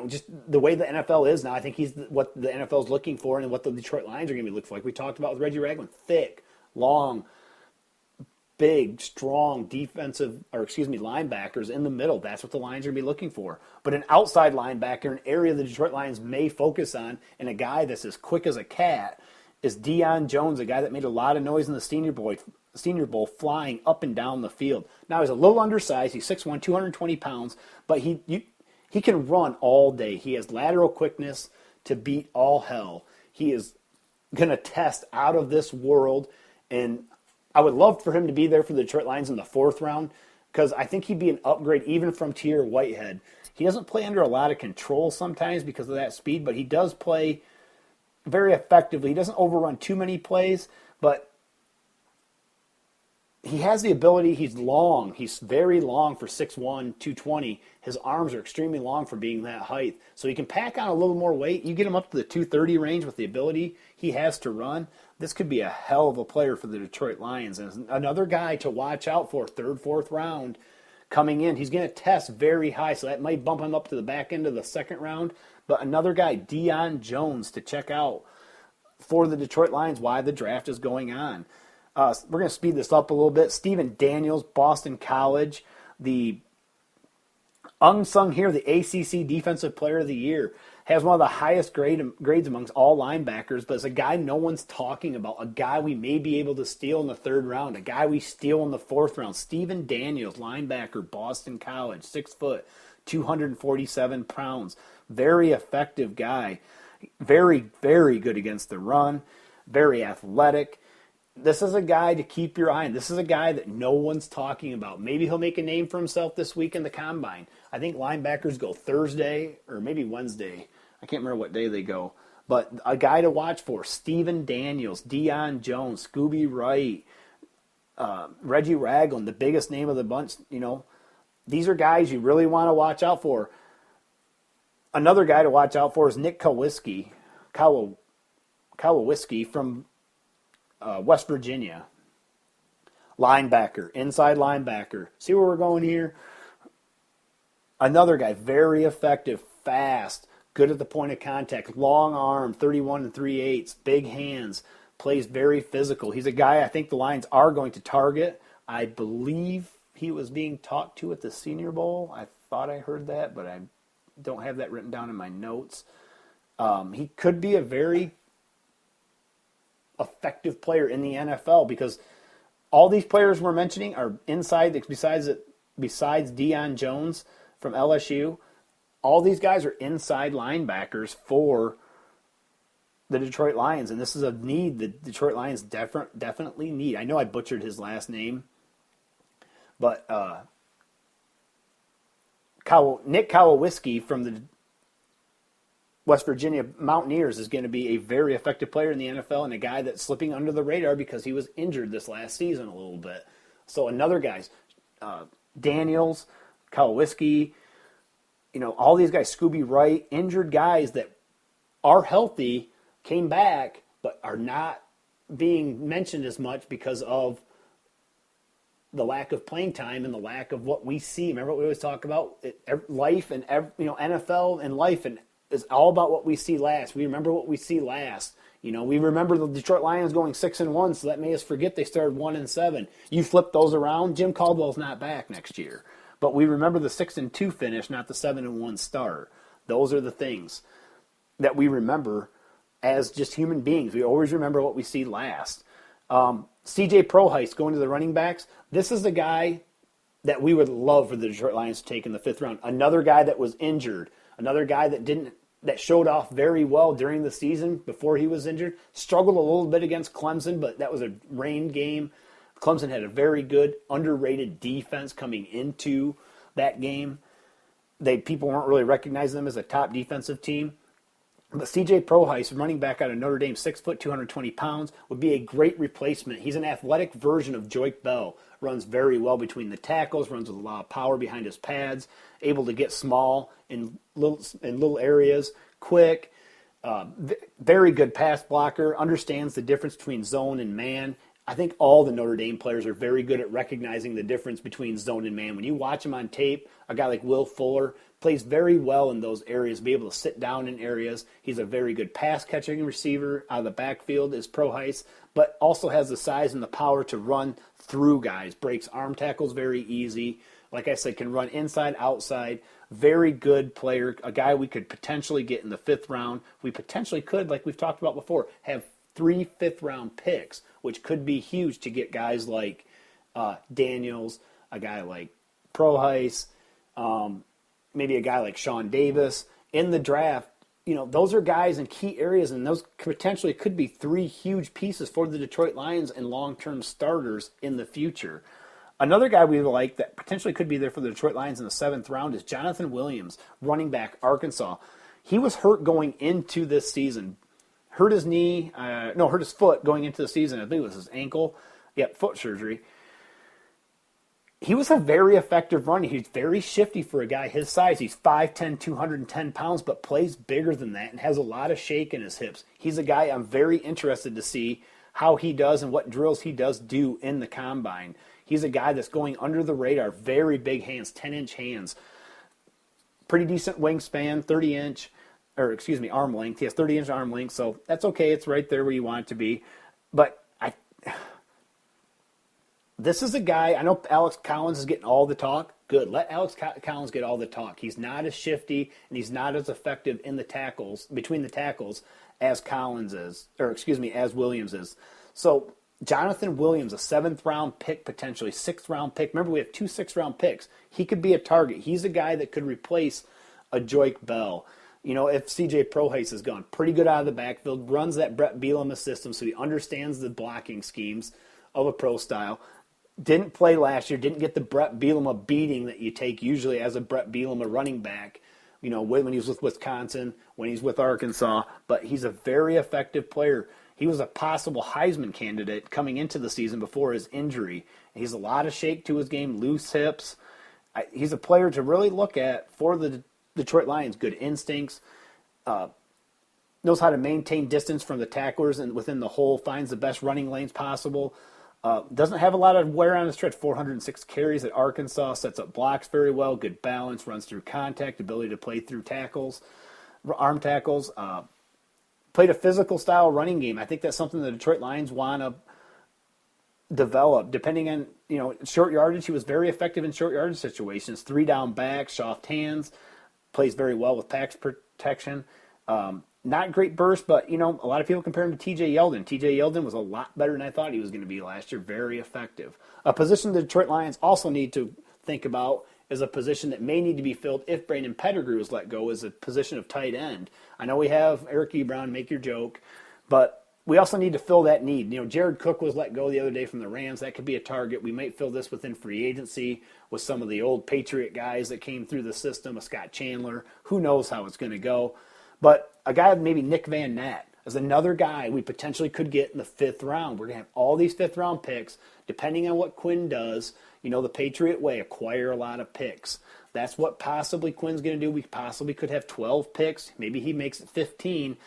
Just the way the NFL is now, I think he's what the NFL is looking for and what the Detroit Lions are going to be looking for. Like we talked about with Reggie Ragland, thick, long, big, strong linebackers in the middle. That's what the Lions are going to be looking for. But an outside linebacker, an area the Detroit Lions may focus on, and a guy that's as quick as a cat is Deion Jones, a guy that made a lot of noise in the Senior Bowl, flying up and down the field. Now he's a little undersized. He's 6'1", 220 pounds, but he can run all day. He has lateral quickness to beat all hell. He is going to test out of this world, and I would love for him to be there for the Detroit Lions in the 4th round because I think he'd be an upgrade even from Tahir Whitehead. He doesn't play under a lot of control sometimes because of that speed, but he does play very effectively. He doesn't overrun too many plays, but he has the ability. He's long. He's very long for 6'1", 220. His arms are extremely long for being that height. So he can pack on a little more weight. You get him up to the 230 range with the ability he has to run. This could be a hell of a player for the Detroit Lions. And another guy to watch out for, 3rd, 4th round coming in. He's going to test very high, so that might bump him up to the back end of the 2nd round. But another guy, Deion Jones, to check out for the Detroit Lions, why the draft is going on. We're going to speed this up a little bit. Stephen Daniels, Boston College, the unsung here, the ACC Defensive Player of the Year, has one of the highest grades amongst all linebackers, but it's a guy no one's talking about, a guy we may be able to steal in the 3rd round, a guy we steal in the 4th round. Stephen Daniels, linebacker, Boston College, 6 foot, 247 pounds. Very effective guy. Very, very good against the run. Very athletic. This is a guy to keep your eye on. This is a guy that no one's talking about. Maybe he'll make a name for himself this week in the Combine. I think linebackers go Thursday or maybe Wednesday. I can't remember what day they go. But a guy to watch for, Stephen Daniels, Deion Jones, Scooby Wright, Reggie Ragland, the biggest name of the bunch. These are guys you really want to watch out for. Another guy to watch out for is Nick Kowalski from West Virginia. Linebacker, inside linebacker. See where we're going here? Another guy, very effective, fast, good at the point of contact, long arm, 31 3/8, big hands, plays very physical. He's a guy I think the Lions are going to target. I believe he was being talked to at the Senior Bowl. I thought I heard that, but I don't have that written down in my notes. He could be a very effective player in the NFL because all these players we're mentioning are inside, besides Deion Jones from LSU, all these guys are inside linebackers for the Detroit Lions, and this is a need the Detroit Lions definitely need. I know I butchered his last name, but Nick Kowalski from the West Virginia Mountaineers is going to be a very effective player in the NFL and a guy that's slipping under the radar because he was injured this last season a little bit. So another guys, Daniels, Kowalski, all these guys, Scooby Wright, injured guys that are healthy, came back, but are not being mentioned as much because of the lack of playing time and the lack of what we see. Remember what we always talk about? Life and NFL and life and is all about what we see last. We remember what we see last. We remember the Detroit Lions going 6-1, so that made us forget they started 1-7. You flip those around, Jim Caldwell's not back next year. But we remember the 6-2 finish, not the 7-1 start. Those are the things that we remember as just human beings. We always remember what we see last. CJ Proheist going to the running backs. This is the guy that we would love for the Detroit Lions to take in the 5th round. Another guy that was injured. Another guy that showed off very well during the season before he was injured. Struggled a little bit against Clemson, but that was a rain game. Clemson had a very good, underrated defense coming into that game. People weren't really recognizing them as a top defensive team. But C.J. Proheist, running back out of Notre Dame, 6 foot, 220 pounds, would be a great replacement. He's an athletic version of Joique Bell. Runs very well between the tackles, runs with a lot of power behind his pads, able to get small in little areas, quick, very good pass blocker, understands the difference between zone and man. I think all the Notre Dame players are very good at recognizing the difference between zone and man. When you watch him on tape, a guy like Will Fuller plays very well in those areas, be able to sit down in areas. He's a very good pass-catching receiver out of the backfield is Proheist, but also has the size and the power to run through guys. Breaks arm tackles very easy. Like I said, can run inside, outside. Very good player, a guy we could potentially get in the 5th round. We potentially could, like we've talked about before, have 3 5th-round picks, which could be huge to get guys like Daniels, a guy like Proheist, maybe a guy like Sean Davis in the draft. You know, those are guys in key areas, and those potentially could be 3 huge pieces for the Detroit Lions and long-term starters in the future. Another guy we like that potentially could be there for the Detroit Lions in the 7th round is Jonathan Williams, running back, Arkansas. He was hurt going into this season. Hurt his foot going into the season. I think it was his ankle. Foot surgery. He was a very effective runner. He's very shifty for a guy his size. He's 5'10", 210 pounds, but plays bigger than that and has a lot of shake in his hips. He's a guy I'm very interested to see how he does and what drills he does do in the combine. He's a guy that's going under the radar. Very big hands, 10-inch hands. Pretty decent wingspan, arm length. He has 30-inch arm length, so that's okay. It's right there where you want it to be. But this is a guy, I know Alex Collins is getting all the talk. Good. Let Alex Collins get all the talk. He's not as shifty and he's not as effective in the tackles, between the tackles, as as Williams is. So Jonathan Williams, a 7th-round pick potentially, 6th-round pick. Remember, we have 2 6th-round picks. He could be a target. He's a guy that could replace a Joique Bell. You know, if C.J. Proheist is gone, pretty good out of the backfield, runs that Brett Bielema system, so he understands the blocking schemes of a pro style. Didn't play last year, didn't get the Brett Bielema beating that you take usually as a Brett Bielema running back, you know, when he was with Wisconsin, when he's with Arkansas, but he's a very effective player. He was a possible Heisman candidate coming into the season before his injury. He's a lot of shake to his game, loose hips. He's a player to really look at for the Detroit Lions. Good instincts, knows how to maintain distance from the tacklers and within the hole, finds the best running lanes possible. Doesn't have a lot of wear on his stretch, 406 carries at Arkansas, sets up blocks very well, good balance, runs through contact, ability to play through tackles, arm tackles. Played a physical style running game. I think that's something the Detroit Lions want to develop. Depending on, short yardage, he was very effective in short yardage situations. 3 down backs, soft hands, plays very well with pass protection. Not great burst, but, a lot of people compare him to T.J. Yeldon. T.J. Yeldon was a lot better than I thought he was going to be last year. Very effective. A position the Detroit Lions also need to think about is a position that may need to be filled if Brandon Pettigrew is let go, is a position of tight end. I know we have Eric Ebron, make your joke, but we also need to fill that need. Jared Cook was let go the other day from the Rams. That could be a target. We might fill this within free agency with some of the old Patriot guys that came through the system, a Scott Chandler. Who knows how it's going to go. But a guy maybe Nick Van Nat is another guy we potentially could get in the 5th round. We're going to have all these 5th-round picks. Depending on what Quinn does, the Patriot way, acquire a lot of picks. That's what possibly Quinn's going to do. We possibly could have 12 picks. Maybe he makes it 15.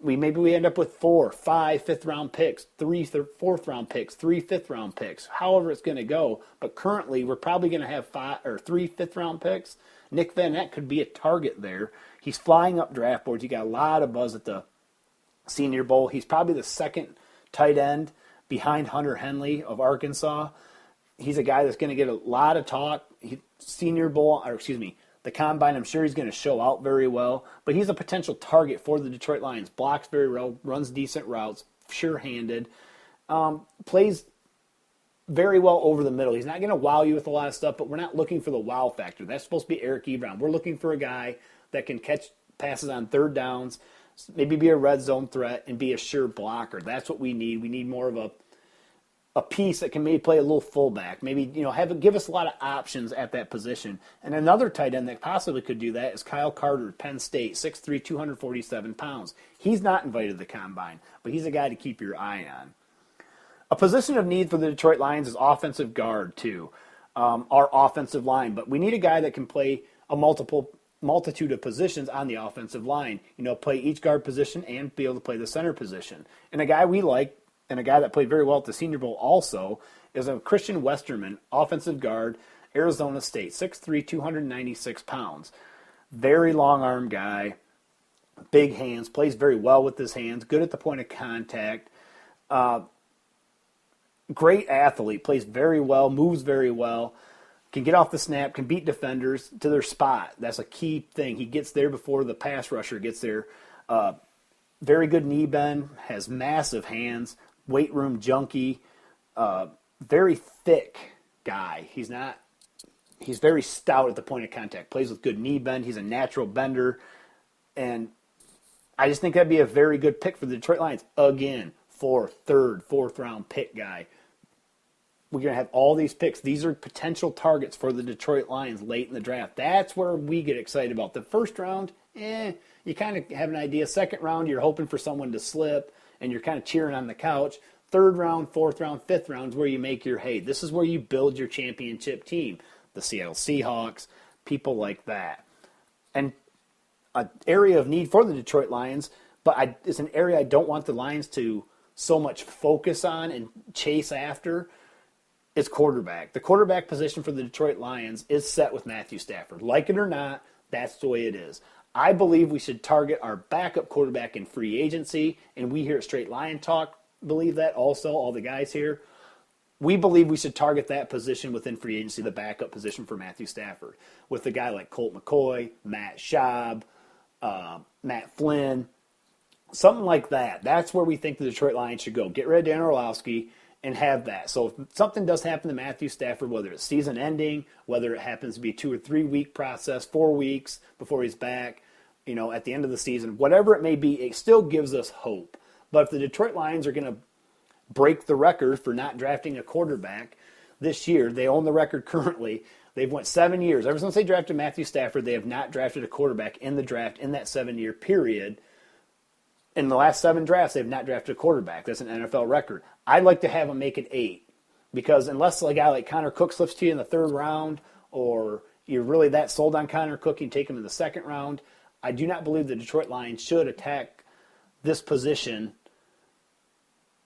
Maybe we end up with 4, 5 5th-round picks, 3 4th-round picks, 3 5th-round picks, however it's going to go. But currently, we're probably going to have 3 5th-round picks. Nick Van Nett could be a target there. He's flying up draft boards. He got a lot of buzz at the Senior Bowl. He's probably the second tight end behind Hunter Henley of Arkansas. He's a guy that's going to get a lot of talk. Senior Bowl, The combine, I'm sure he's going to show out very well, but he's a potential target for the Detroit Lions. Blocks very well, runs decent routes, sure-handed, plays very well over the middle. He's not going to wow you with a lot of stuff, but we're not looking for the wow factor. That's supposed to be Eric Ebron. We're looking for a guy that can catch passes on third downs, maybe be a red zone threat, and be a sure blocker. That's what we need. We need more of a piece that can maybe play a little fullback. Maybe, give us a lot of options at that position. And another tight end that possibly could do that is Kyle Carter, Penn State, 6'3", 247 pounds. He's not invited to the combine, but he's a guy to keep your eye on. A position of need for the Detroit Lions is offensive guard, too, our offensive line. But we need a guy that can play a multitude of positions on the offensive line. Play each guard position and be able to play the center position. And a guy we like, and a guy that played very well at the Senior Bowl also, is a Christian Westerman, offensive guard, Arizona State, 6'3", 296 pounds. Very long-arm guy, big hands, plays very well with his hands, good at the point of contact. Great athlete, plays very well, moves very well, can get off the snap, can beat defenders to their spot. That's a key thing. He gets there before the pass rusher gets there. Very good knee bend, has massive hands, weight room junkie, very thick guy. He's very stout at the point of contact, plays with good knee bend. He's a natural bender, and I just think that'd be a very good pick for the Detroit Lions. Again, fourth round pick guy. We're going to have all these picks. These are potential targets for the Detroit Lions late in the draft. That's where we get excited about. The first round, you kind of have an idea. Second round, you're hoping for someone to slip, and you're kind of cheering on the couch. Third round, fourth round, fifth round is where you make your hay. This is where you build your championship team. The Seattle Seahawks, people like that. And an area of need for the Detroit Lions, but it's an area I don't want the Lions to so much focus on and chase after, is quarterback. The quarterback position for the Detroit Lions is set with Matthew Stafford. Like it or not, that's the way it is. I believe we should target our backup quarterback in free agency, and we here at Straight Lion Talk believe that also, all the guys here. We believe we should target that position within free agency, the backup position for Matthew Stafford, with a guy like Colt McCoy, Matt Schaub, Matt Flynn, something like that. That's where we think the Detroit Lions should go. Get rid of Dan Orlovsky and have that. So if something does happen to Matthew Stafford, whether it's season ending, whether it happens to be a 2 or 3 week process, 4 weeks before he's back, at the end of the season, whatever it may be, it still gives us hope. But if the Detroit Lions are going to break the record for not drafting a quarterback this year, they own the record currently. They've went 7 years. Ever since they drafted Matthew Stafford, they have not drafted a quarterback in the draft in that 7-year period. In the last 7 drafts, they've not drafted a quarterback. That's an NFL record. I'd like to have them make it 8, because unless a guy like Connor Cook slips to you in the 3rd round, or you're really that sold on Connor Cook, you take him in the 2nd round, I do not believe the Detroit Lions should attack this position,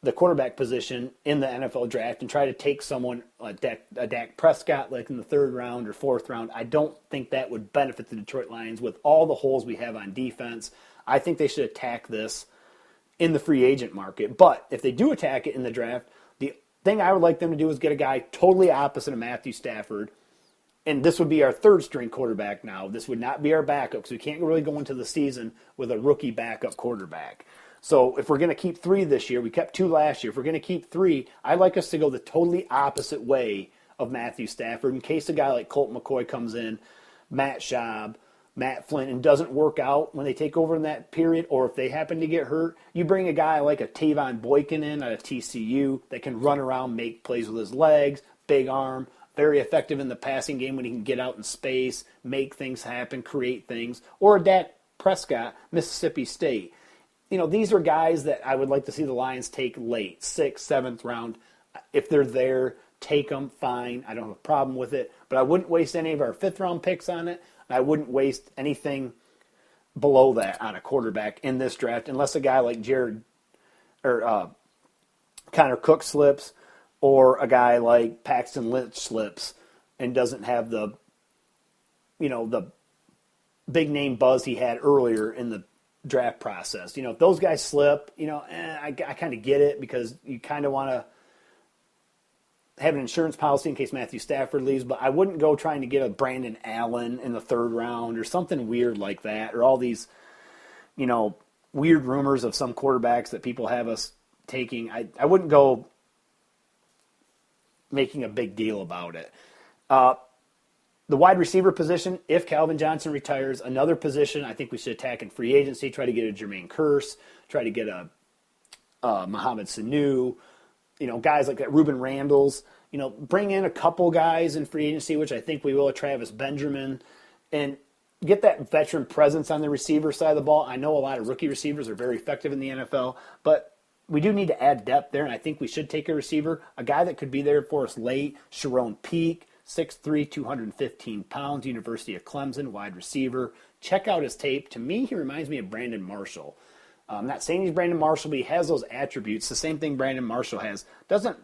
the quarterback position, in the NFL draft and try to take someone like Dak Prescott like in the 3rd round or 4th round. I don't think that would benefit the Detroit Lions with all the holes we have on defense. I think they should attack this in the free agent market. But if they do attack it in the draft, the thing I would like them to do is get a guy totally opposite of Matthew Stafford. And this would be our 3rd string quarterback now. This would not be our backup, because we can't really go into the season with a rookie backup quarterback. So if we're going to keep 3 this year, we kept 2 last year. If we're going to keep 3, I'd like us to go the totally opposite way of Matthew Stafford in case a guy like Colt McCoy comes in, Matt Schaub, Matt Flynn, and doesn't work out when they take over in that period, or if they happen to get hurt, you bring a guy like a Tavon Boykin in out of TCU that can run around, make plays with his legs, big arm, very effective in the passing game when he can get out in space, make things happen, create things, or a Dak Prescott, Mississippi State. These are guys that I would like to see the Lions take late, 6th, 7th round. If they're there, take them, fine. I don't have a problem with it. But I wouldn't waste any of our 5th round picks on it. I wouldn't waste anything below that on a quarterback in this draft unless a guy like Connor Cook slips, or a guy like Paxton Lynch slips and doesn't have the big name buzz he had earlier in the draft process. If those guys slip, I kind of get it, because you kind of want to have an insurance policy in case Matthew Stafford leaves, but I wouldn't go trying to get a Brandon Allen in the third round or something weird like that, or all these, weird rumors of some quarterbacks that people have us taking. I wouldn't go making a big deal about it. The wide receiver position, if Calvin Johnson retires, another position I think we should attack in free agency, try to get a Jermaine Kearse, try to get a Mohamed Sanu, guys like that, Ruben Randles, bring in a couple guys in free agency, which I think we will, Travis Benjamin, and get that veteran presence on the receiver side of the ball. I know a lot of rookie receivers are very effective in the NFL, but we do need to add depth there, and I think we should take a receiver, a guy that could be there for us late, Sharon Peak, 6'3", 215 pounds, University of Clemson, wide receiver. Check out his tape. To me, he reminds me of Brandon Marshall. I'm not saying he's Brandon Marshall, but he has those attributes. The same thing Brandon Marshall has. Doesn't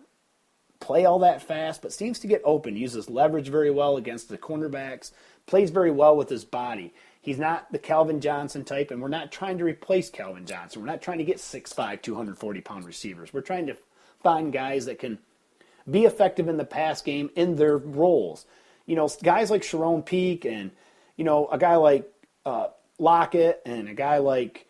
play all that fast, but seems to get open. Uses leverage very well against the cornerbacks. Plays very well with his body. He's not the Calvin Johnson type, and we're not trying to replace Calvin Johnson. We're not trying to get 6'5", 240-pound receivers. We're trying to find guys that can be effective in the pass game in their roles. Guys like Sharon Peak and, a guy like Lockett and a guy like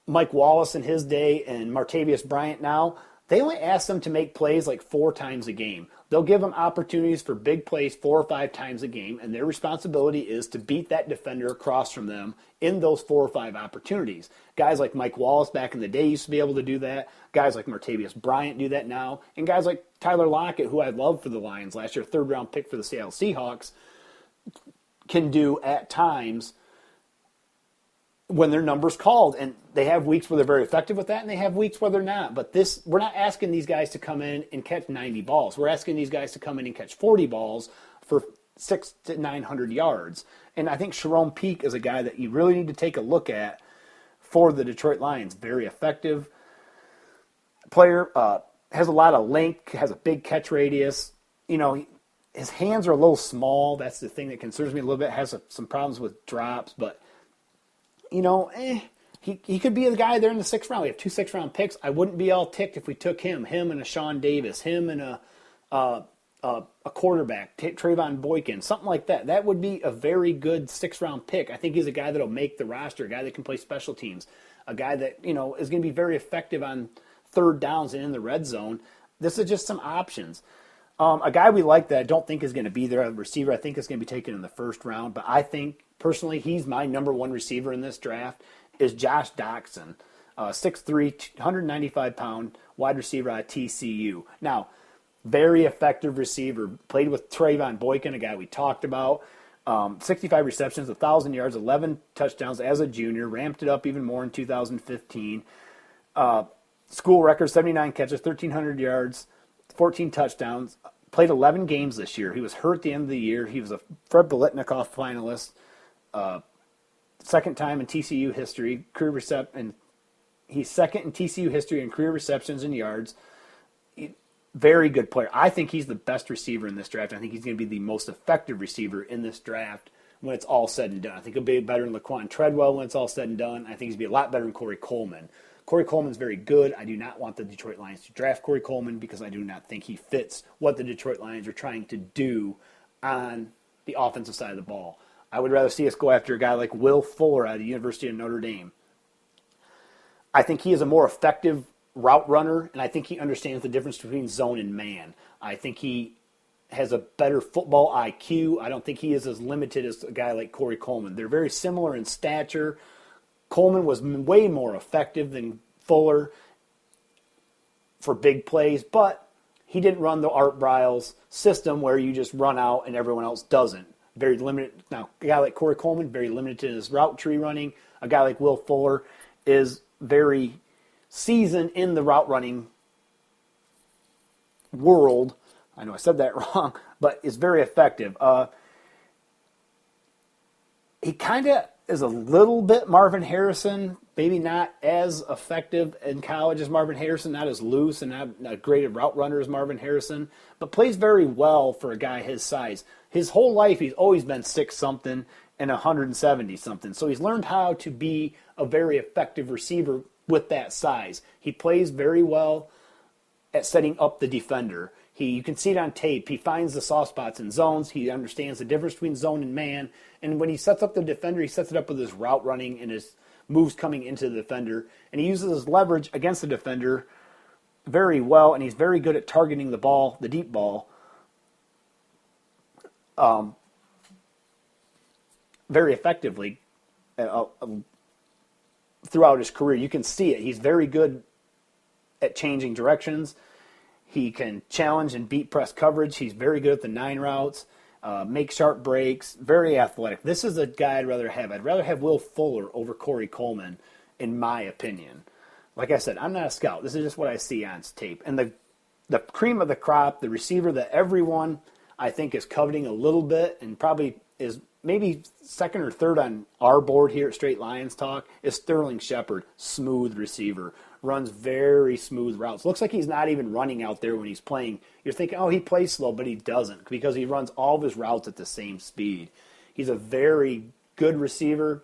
Mike Wallace in his day and Martavius Bryant now, they only ask them to make plays like 4 times a game. They'll give them opportunities for big plays 4 or 5 times a game, and their responsibility is to beat that defender across from them in those 4 or 5 opportunities. Guys like Mike Wallace back in the day used to be able to do that. Guys like Martavius Bryant do that now. And guys like Tyler Lockett, who I loved for the Lions last year, 3rd-round pick for the Seattle Seahawks, can do at times when their number's called. And they have weeks where they're very effective with that, and they have weeks where they're not. But we're not asking these guys to come in and catch 90 balls. We're asking these guys to come in and catch 40 balls for 600 to 900 yards. And I think Sharon Peak is a guy that you really need to take a look at for the Detroit Lions. Very effective player, has a lot of length, has a big catch radius. His hands are a little small. That's the thing that concerns me a little bit. Has some problems with drops, but he could be the guy there in the 6th round. We have 2 6th-round picks. I wouldn't be all ticked if we took him and a Sean Davis, him and a quarterback, Trayvon Boykin, something like that. That would be a very good 6th-round pick. I think he's a guy that will make the roster, a guy that can play special teams, a guy that is going to be very effective on 3rd downs and in the red zone. This is just some options. A guy we like that I don't think is going to be there, a receiver I think is going to be taken in the 1st round, but I think personally he's my number 1 receiver in this draft, is Josh Doctson, 6'3", 195-pound wide receiver out of TCU. Now, very effective receiver. Played with Trayvon Boykin, a guy we talked about. 65 receptions, 1,000 yards, 11 touchdowns as a junior. Ramped it up even more in 2015. School record, 79 catches, 1,300 yards, 14 touchdowns. Played 11 games this year. He was hurt at the end of the year. He was a Fred Biletnikoff finalist. 2nd time in TCU history, and he's 2nd in TCU history in career receptions and yards. Very good player. I think he's the best receiver in this draft. I think he's going to be the most effective receiver in this draft when it's all said and done. I think he'll be better than Laquan Treadwell when it's all said and done. I think he's going to be a lot better than Corey Coleman. Corey Coleman's very good. I do not want the Detroit Lions to draft Corey Coleman because I do not think he fits what the Detroit Lions are trying to do on the offensive side of the ball. I would rather see us go after a guy like Will Fuller out of the University of Notre Dame. I think he is a more effective route runner, and I think he understands the difference between zone and man. I think he has a better football IQ. I don't think he is as limited as a guy like Corey Coleman. They're very similar in stature. Coleman was way more effective than Fuller for big plays, but he didn't run the Art Briles system where you just run out and everyone else doesn't. Very limited. Now, a guy like Corey Coleman, very limited in his route tree running. A guy like Will Fuller is very seasoned in the route running world. I know I said that wrong, but is very effective. He kind of is a little bit Marvin Harrison, maybe not as effective in college as Marvin Harrison, not as loose and not a great route runner as Marvin Harrison, but plays very well for a guy his size. His whole life, he's always been 6-something and 170-something. So he's learned how to be a very effective receiver with that size. He plays very well at setting up the defender. You can see it on tape. He finds the soft spots in zones. He understands the difference between zone and man. And when he sets up the defender, he sets it up with his route running and his moves coming into the defender. And he uses his leverage against the defender very well. And he's very good at targeting the ball, the deep ball, very effectively throughout his career. You can see it. He's very good at changing directions. He can challenge and beat press coverage. He's very good at the 9 routes, make sharp breaks, very athletic. This is a guy I'd rather have. I'd rather have Will Fuller over Corey Coleman, in my opinion. Like I said, I'm not a scout. This is just what I see on tape. And the cream of the crop, the receiver that everyone, I think, is coveting a little bit and probably is maybe second or third on our board here at Straight Lions Talk, is Sterling Shepard. Smooth receiver. Runs very smooth routes. Looks like he's not even running out there when he's playing. You're thinking, oh, he plays slow, but he doesn't because he runs all of his routes at the same speed. He's a very good receiver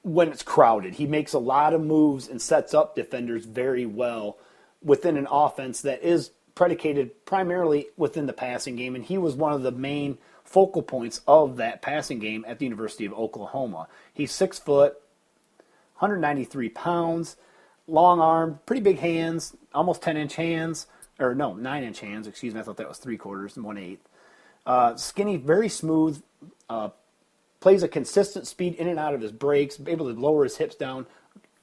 when it's crowded. He makes a lot of moves and sets up defenders very well within an offense that is predicated primarily within the passing game, and he was one of the main focal points of that passing game at the University of Oklahoma. He's 6 foot, 193 pounds, long arm, pretty big hands, almost 10-inch hands, or no, 9-inch hands, excuse me, I thought that was 3/4 and 1/8. Skinny, very smooth, plays a consistent speed in and out of his breaks, able to lower his hips down.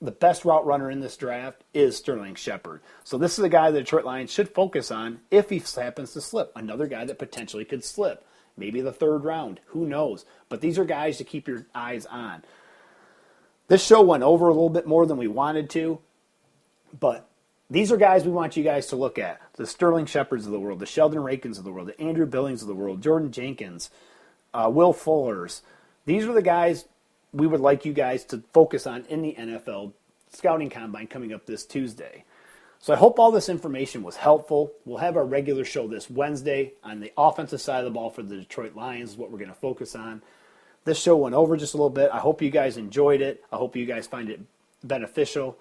The best route runner in this draft is Sterling Shepard. So this is a guy the Detroit Lions should focus on if he happens to slip. Another guy that potentially could slip. Maybe the 3rd round. Who knows? But these are guys to keep your eyes on. This show went over a little bit more than we wanted to, but these are guys we want you guys to look at. The Sterling Shepards of the world, the Sheldon Rakins of the world, the Andrew Billings of the world, Jordan Jenkins, Will Fullers. These are the guys we would like you guys to focus on in the NFL Scouting Combine coming up this Tuesday. So I hope all this information was helpful. We'll have our regular show this Wednesday on the offensive side of the ball for the Detroit Lions is what we're going to focus on. This show went over just a little bit. I hope you guys enjoyed it. I hope you guys find it beneficial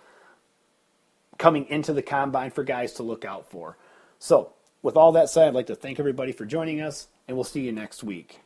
coming into the Combine for guys to look out for. So with all that said, I'd like to thank everybody for joining us, and we'll see you next week.